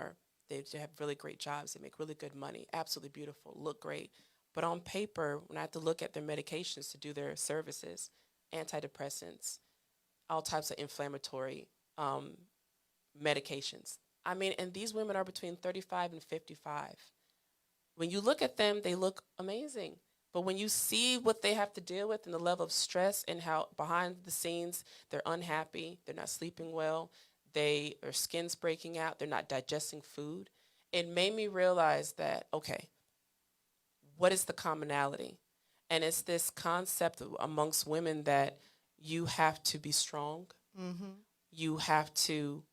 they have really great jobs. They make really good money, absolutely beautiful, look great. But on paper, when I had to look at their medications to do their services, antidepressants, all types of inflammatory medications. I mean, and these women are between 35 and 55. When you look at them, they look amazing. But when you see what they have to deal with and the level of stress and how behind the scenes they're unhappy, they're not sleeping well, their skin's breaking out, they're not digesting food, it made me realize that, okay, what is the commonality? And it's this concept amongst women that you have to be strong. You have to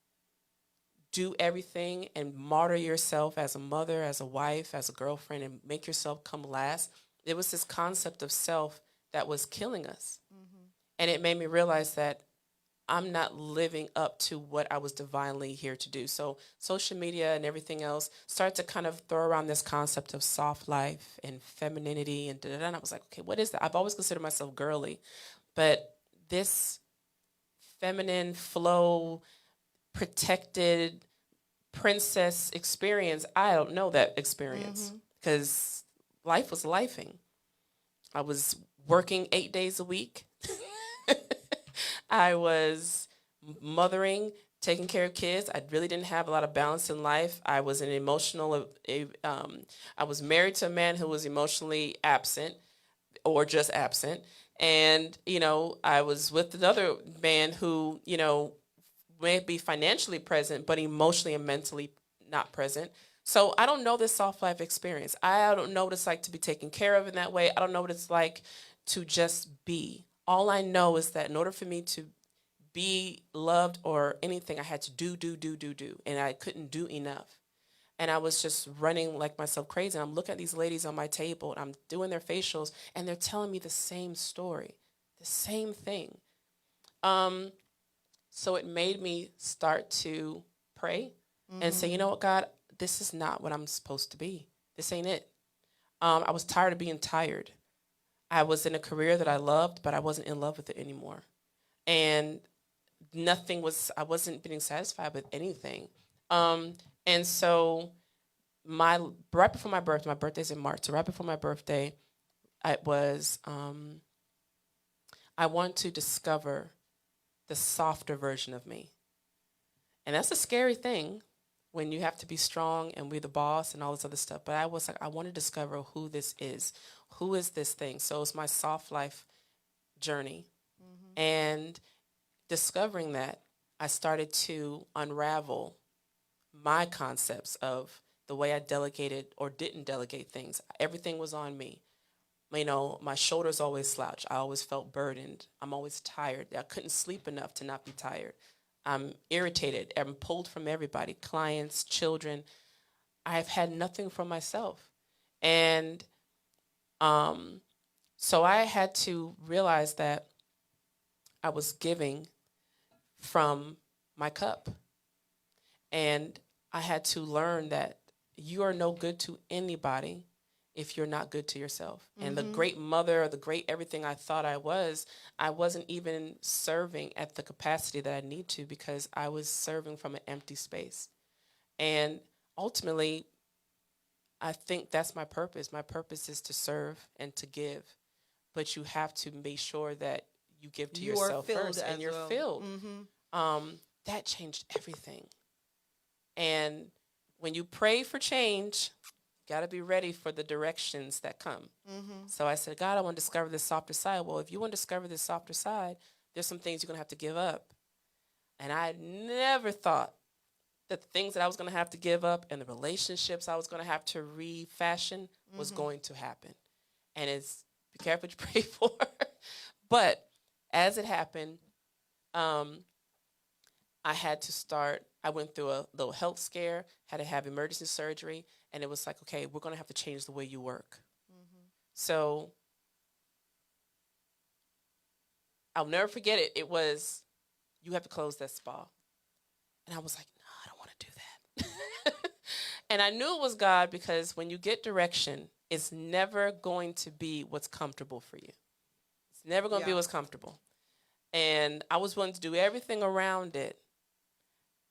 do everything and martyr yourself as a mother, as a wife, as a girlfriend, and make yourself come last. It was this concept of self that was killing us. And it made me realize that I'm not living up to what I was divinely here to do. So social media and everything else started to kind of throw around this concept of soft life and femininity and da-da-da. And I was like, okay, what is that? I've always considered myself girly, but this feminine flow, protected princess experience, I don't know that experience because life was lifing. I was working 8 days a week. I was mothering, taking care of kids. I really didn't have a lot of balance in life. I was an I was married to a man who was emotionally absent or just absent. And, I was with another man who, may be financially present, but emotionally and mentally not present. So I don't know this soft life experience. I don't know what it's like to be taken care of in that way. I don't know what it's like to just be. All I know is that in order for me to be loved or anything, I had to do. And I couldn't do enough. And I was just running like myself crazy. And I'm looking at these ladies on my table and I'm doing their facials and they're telling me the same story, the same thing. So it made me start to pray and say, you know what, God, this is not what I'm supposed to be. This ain't it. I was tired of being tired. I was in a career that I loved, but I wasn't in love with it anymore. And I wasn't being satisfied with anything. And so right before my birthday's in March, so right before my birthday, I want to discover the softer version of me. And that's a scary thing when you have to be strong and be the boss and all this other stuff. But I was like, I want to discover who this is. Who is this thing? So it's my soft life journey. And discovering that, I started to unravel my concepts of the way I delegated or didn't delegate things. Everything was on me. My shoulders always slouch. I always felt burdened. I'm always tired. I couldn't sleep enough to not be tired. I'm irritated. I'm pulled from everybody, clients, children. I've had nothing for myself. And so I had to realize that I was giving from my cup. And I had to learn that you are no good to anybody if you're not good to yourself. And the great mother or the great everything I thought I wasn't even serving at the capacity that I need to because I was serving from an empty space. And ultimately, I think that's my purpose. My purpose is to serve and to give. But you have to make sure that you give to yourself first and you're filled. That changed everything. And when you pray for change, you got to be ready for the directions that come. So I said, God, I want to discover this softer side. Well, if you want to discover this softer side, there's some things you're going to have to give up. And I never thought that the things that I was going to have to give up and the relationships I was going to have to refashion was going to happen. And it's, be careful what you pray for. But as it happened, I went through a little health scare, had to have emergency surgery, and it was like, okay, we're going to have to change the way you work. So I'll never forget it. It was, you have to close that spa. And I was like, no, I don't want to do that. And I knew it was God because when you get direction, it's never going to be what's comfortable for you. It's never going to be Yeah. what's comfortable. And I was willing to do everything around it.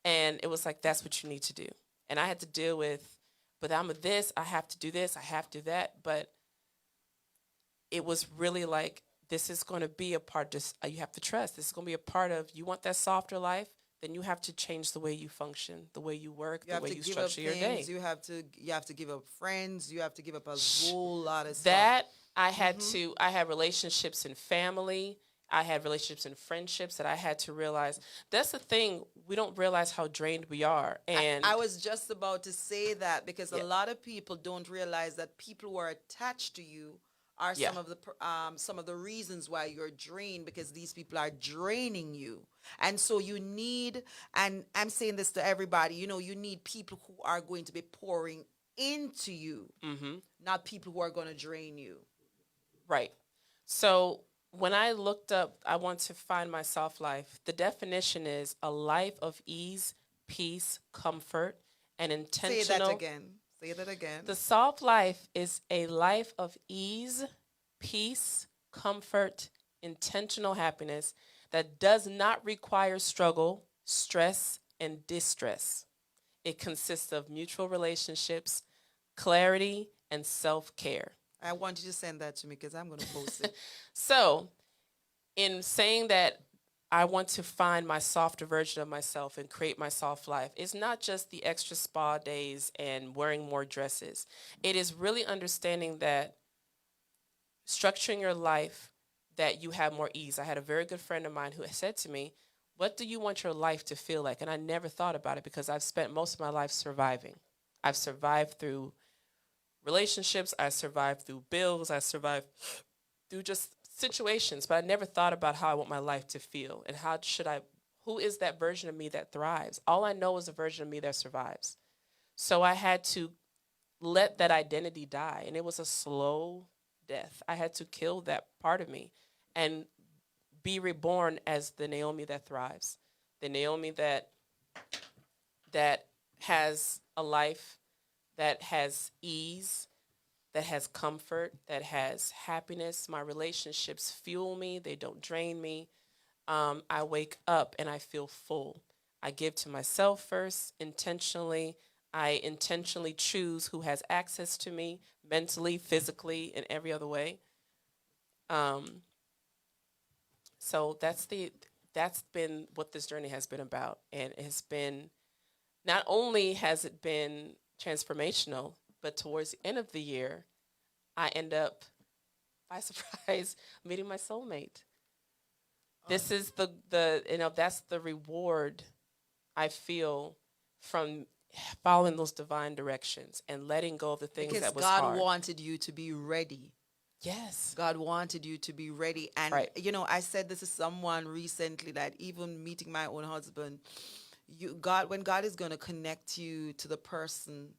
And it was like, that's what you need to do. And I had to deal with, but I'm a this, I have to do this, I have to do that. But it was really like, this is going to be a part, you have to trust. This is going to be a part of, you want that softer life, then you have to change the way you function, the way you work, You the have way to you give up structure your day. things. You have to give up friends. You have to give up a whole lot of stuff. That I had to, I had relationships in family. I had relationships and friendships that I had to realize. That's the thing. We don't realize how drained we are. And I was just about to say that because Yeah. a lot of people don't realize that people who are attached to you are Yeah. some of the reasons why you're drained, because these people are draining you. And so you need, and I'm saying this to everybody, you need people who are going to be pouring into you, not people who are going to drain you. Right. So when I looked up, I want to find my soft life. The definition is a life of ease, peace, comfort, and intentional. Say that again. Say that again. The soft life is a life of ease, peace, comfort, intentional happiness that does not require struggle, stress, and distress. It consists of mutual relationships, clarity, and self-care. I want you to send that to me because I'm going to post it. So, in saying that I want to find my softer version of myself and create my soft life, it's not just the extra spa days and wearing more dresses. It is really understanding that structuring your life that you have more ease. I had a very good friend of mine who said to me, "What do you want your life to feel like?" And I never thought about it because I've spent most of my life surviving. I've survived through relationships, I survived through bills, I survived through just situations, but I never thought about how I want my life to feel and who is that version of me that thrives? All I know is a version of me that survives. So I had to let that identity die, and it was a slow death. I had to kill that part of me and be reborn as the Naomi that thrives, the Naomi that has a life that has ease, that has comfort, that has happiness. My relationships fuel me. They don't drain me. I wake up and I feel full. I give to myself first, intentionally. I intentionally choose who has access to me mentally, physically, in every other way. So that's been what this journey has been about. And it has been, not only has it been transformational, but towards the end of the year, I end up, by surprise, meeting my soulmate. This is that's the reward I feel from following those divine directions and letting go of the things Because that was God hard. wanted you to be ready. Yes. God wanted you to be ready. And, Right. I said this to someone recently, that even meeting my own husband, when God is going to connect you to the person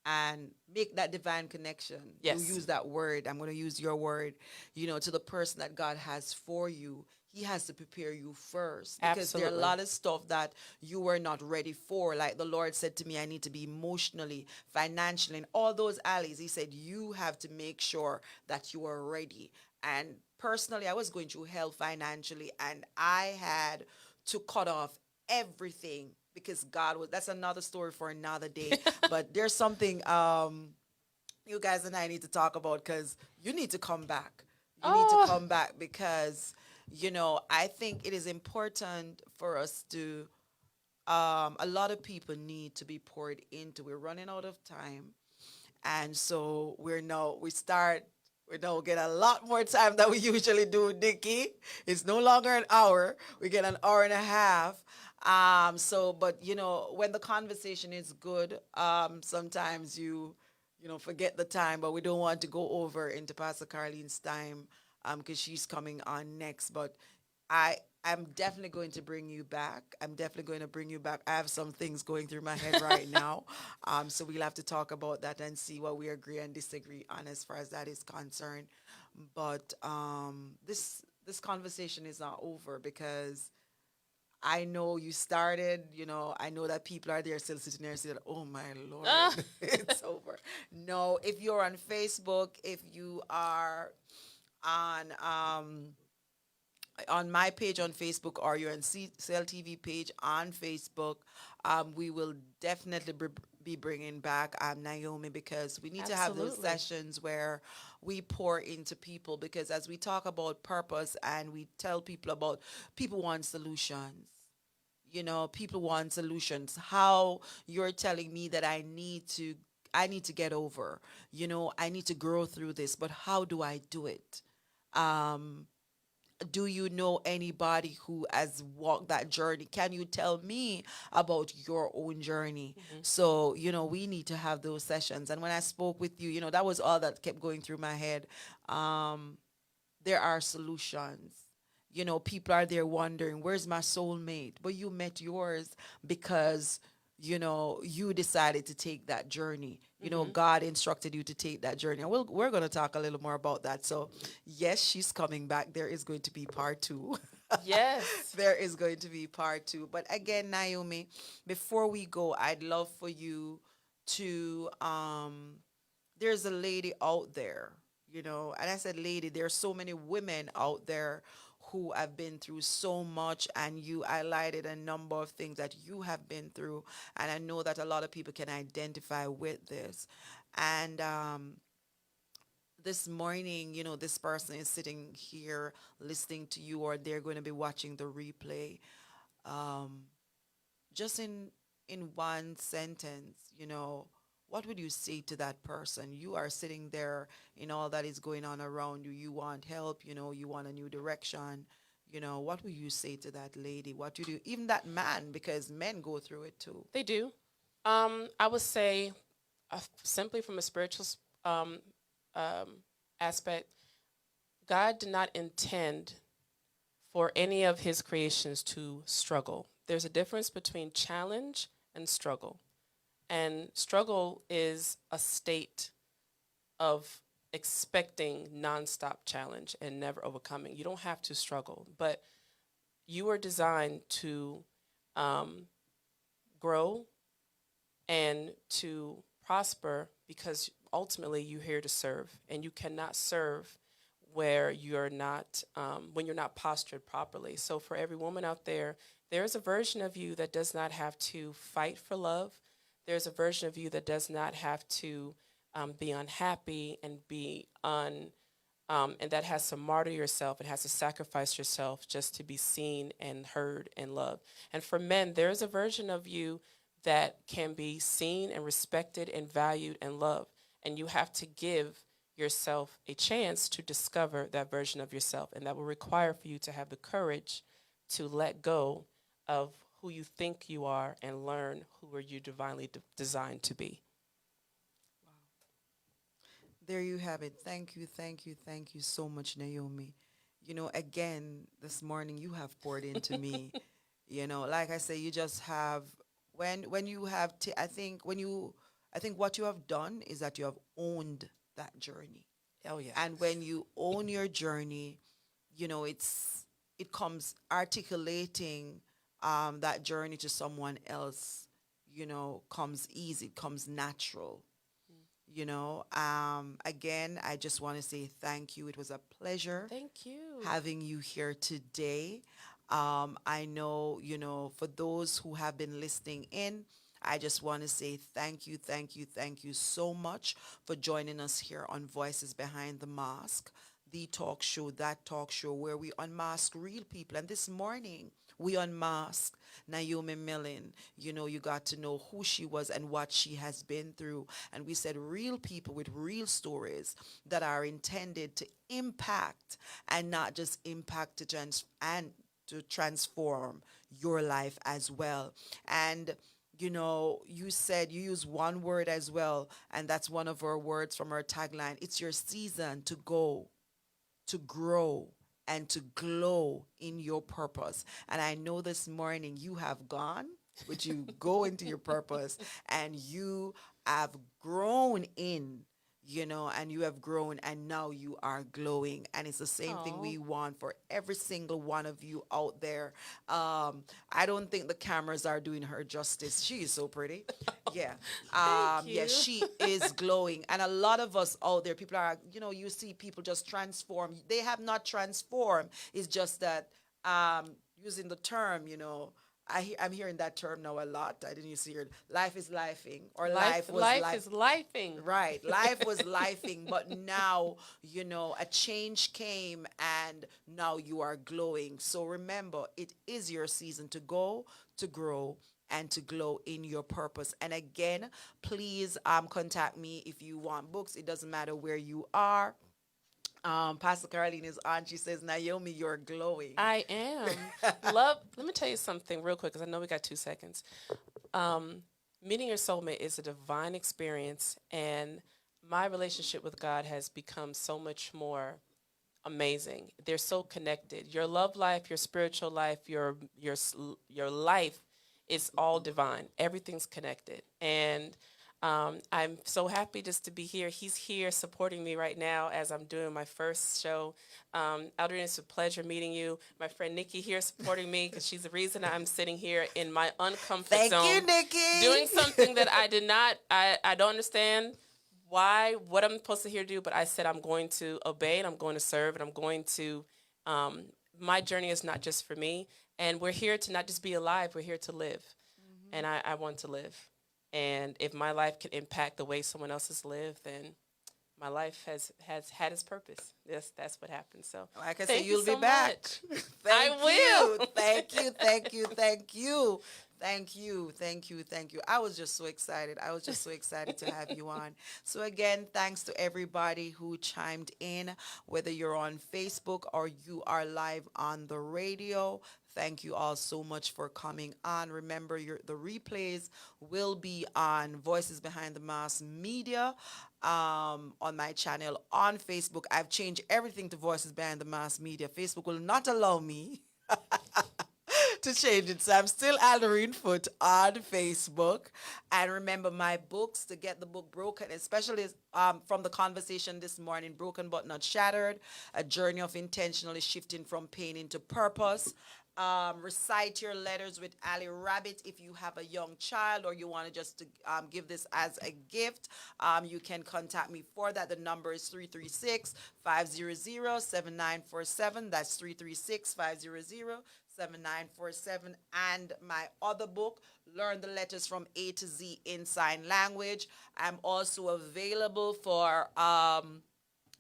and make that divine connection, Yes. you use that word, I'm going to use your word, to the person that God has for you, he has to prepare you first. Because there are a Absolutely. lot of stuff that you were not ready for. Like the Lord said to me, I need to be emotionally, financially, in all those alleys. He said, you have to make sure that you are ready. And personally, I was going through hell financially, and I had to cut off everything because that's another story for another day. But there's something you guys and I need to talk about, because you need to come back. You need to come back because, I think it is important for us to, a lot of people need to be poured into. We're running out of time. And so we now get a lot more time than we usually do, Nikki. It's no longer an hour. We get an hour and a half. But when the conversation is good, sometimes you forget the time, but we don't want to go over into Pastor Carlene's time, because she's coming on next. But I'm definitely going to bring you back. I have some things going through my head right now. So we'll have to talk about that and see what we agree and disagree on as far as that is concerned. But this conversation is not over, because I know you started, I know that people are there still sitting there saying, oh my Lord, it's over. No, if you're on Facebook, if you are on my page on Facebook or you're on CLTV page on Facebook, we will definitely be bringing back Naomi, because we need to have those Absolutely. sessions where we pour into people, because as we talk about purpose and we tell people about, people want solutions. People want solutions. How you're telling me that I need to get over, I need to grow through this, but how do I do it? Do you know anybody who has walked that journey? Can you tell me about your own journey? So, we need to have those sessions. And when I spoke with you, that was all that kept going through my head. There are solutions. People are there wondering, where's my soulmate? But you met yours because you decided to take that journey. God instructed you to take that journey. And we're going to talk a little more about that. So, yes, she's coming back. There is going to be part two. Yes. There is going to be part two. But again, Naomi, before we go, I'd love for you to, there's a lady out there, and I said lady, there's so many women out there who have been through so much, and you highlighted a number of things that you have been through, and I know that a lot of people can identify with this. And this morning, this person is sitting here listening to you, or they're going to be watching the replay. Just in one sentence, what would you say to that person? You are sitting there in all that is going on around you. You want help, you want a new direction. What would you say to that lady? What you do, even that man, because men go through it too. They do. I would say, simply from a spiritual aspect, God did not intend for any of his creations to struggle. There's a difference between challenge and struggle. And struggle is a state of expecting nonstop challenge and never overcoming. You don't have to struggle, but you are designed to grow and to prosper, because ultimately you're here to serve, and you cannot serve where you're not when you're not postured properly. So for every woman out there, there's a version of you that does not have to fight for love. There's a version of you that does not have to be unhappy and be and that has to martyr yourself. It has to sacrifice yourself just to be seen and heard and loved. And for men, there's a version of you that can be seen and respected and valued and loved. And you have to give yourself a chance to discover that version of yourself. And that will require for you to have the courage to let go of who you think you are and learn who are you divinely designed to be. There you have it. Thank you, thank you, thank you so much, Naomi. Again, this morning you have poured into me. Like I say, you just have, when you have, I think what you have done is that you have owned that journey. Oh, yeah. And when you own your journey, it comes articulating that journey to someone else, comes easy, comes natural. Again, I just want to say thank you. It was a pleasure Thank you. having you here today. I know, for those who have been listening in, I just want to say thank you, thank you, thank you so much for joining us here on Voices Behind the Mask, the talk show, that talk show where we unmask real people. And this morning, we unmasked Naomi Millen. You got to know who she was and what she has been through. And we said real people with real stories that are intended to impact, and not just impact to transform your life as well. And you said you use one word as well, and that's one of our words from our tagline. It's your season to go, to grow, and to glow in your purpose. And I know this morning you have gone, but you go into your purpose, and you have grown in and you have grown and now you are glowing. And it's the same thing we want for every single one of you out there. I don't think the cameras are doing her justice. She is so pretty. Yeah. Yeah, she is glowing. And a lot of us out there, people are, you see people just transform. They have not transformed. It's just that using the term, I'm hearing that term now a lot. I didn't used to hear it. Life is lifing, or life is lifing. Right. Life was lifing, but now, a change came and now you are glowing. So remember, it is your season to go, to grow, and to glow in your purpose. And again, please contact me if you want books. It doesn't matter where you are. Pastor Caroline is on. She says, Naomi, you're glowing. I am. Love, let me tell you something real quick, because I know we got 2 seconds. Meeting your soulmate is a divine experience, and my relationship with God has become so much more amazing. They're so connected. Your love life, your spiritual life, your life is all divine. Everything's connected. And I'm so happy just to be here. He's here supporting me right now as I'm doing my first show. Aldrin, it's a pleasure meeting you. My friend Nikki here supporting me, because she's the reason I'm sitting here in my uncomfort zone. Thank you, Nikki. Doing something that I don't understand what I'm supposed to here do, but I said I'm going to obey and I'm going to serve and I'm going to, my journey is not just for me. And we're here to not just be alive, we're here to live. Mm-hmm. And I want to live. And if my life can impact the way someone else's live, then my life has had its purpose. Yes, that's what happens. So, like I said, you'll be back. I will. Thank you, thank you, thank you. Thank you, thank you, thank you. I was just so excited. To have you on. So again, thanks to everybody who chimed in, whether you're on Facebook or you are live on the radio. Thank you all so much for coming on. Remember, the replays will be on Voices Behind the Mask Media on my channel on Facebook. I've changed everything to Voices Behind the Mask Media. Facebook will not allow me to change it. So I'm still Alderine Foot on Facebook. And remember, my books, to get the book Broken, especially from the conversation this morning, Broken But Not Shattered, A Journey of Intentionally Shifting from Pain into Purpose. Recite Your Letters with Ali Rabbit. If you have a young child or you want to just give this as a gift, you can contact me for that. The number is 336-500-7947. That's 336-500-7947. And my other book, Learn the Letters from A to Z in Sign Language. I'm also available for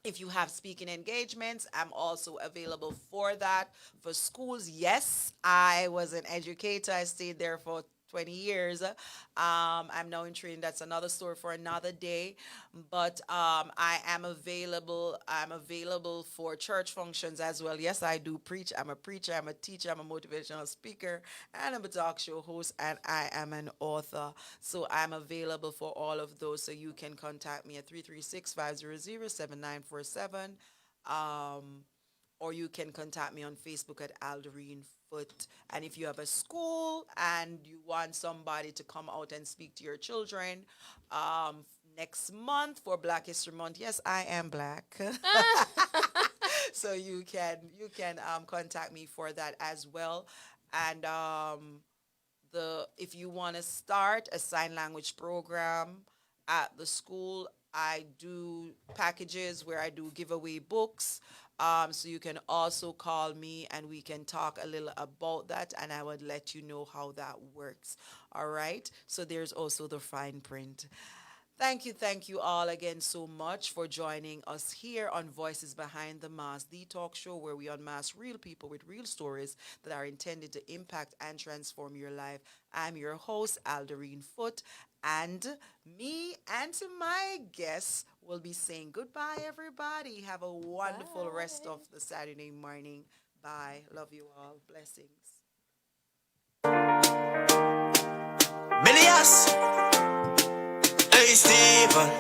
if you have speaking engagements. I'm also available for that. For schools, yes, I was an educator. I stayed there for 20 years. I'm now in training. That's another story for another day. But I am available. I'm available for church functions as well. Yes, I do preach. I'm a preacher. I'm a teacher. I'm a motivational speaker. And I'm a talk show host. And I am an author. So I'm available for all of those. So you can contact me at 336-500-7947. Or you can contact me on Facebook at Alderine Foot. And if you have a school and you want somebody to come out and speak to your children next month for Black History Month, yes, I am Black. So you can contact me for that as well. And if you want to start a sign language program at the school, I do packages where I do giveaway books. So you can also call me and we can talk a little about that, and I would let you know how that works. All right. So there's also the fine print. Thank you all again so much for joining us here on Voices Behind the Mask, the talk show where we unmask real people with real stories that are intended to impact and transform your life. I'm your host, Alderine Foot, and me and to my guests will be saying goodbye, everybody. Have a wonderful rest of the Saturday morning. Bye. Love you all. Blessings. Milias. Hey Stephen,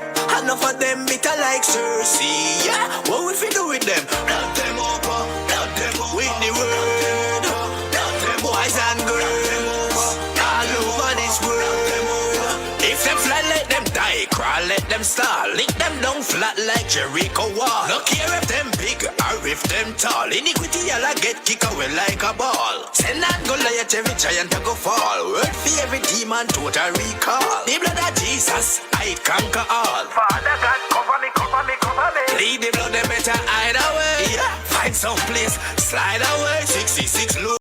enough of them bitter like Cersei. Yeah, what we fi do with them? Blood them up, with the word. Boys and girls, all over this world. If them fly, let them die. Crawl, let them stall. Lick them down flat like Jericho wall. No care if them big or if them tall. Iniquity y'all get kick away like a ball. Send and Goliath, every giant to go fall. Word for every demon, total recall. The blood of Jesus, I conquer all. Father God, cover me, cover me, cover me. Plead the blood, they better hide away. Yeah. Find some place, slide away. 66 low.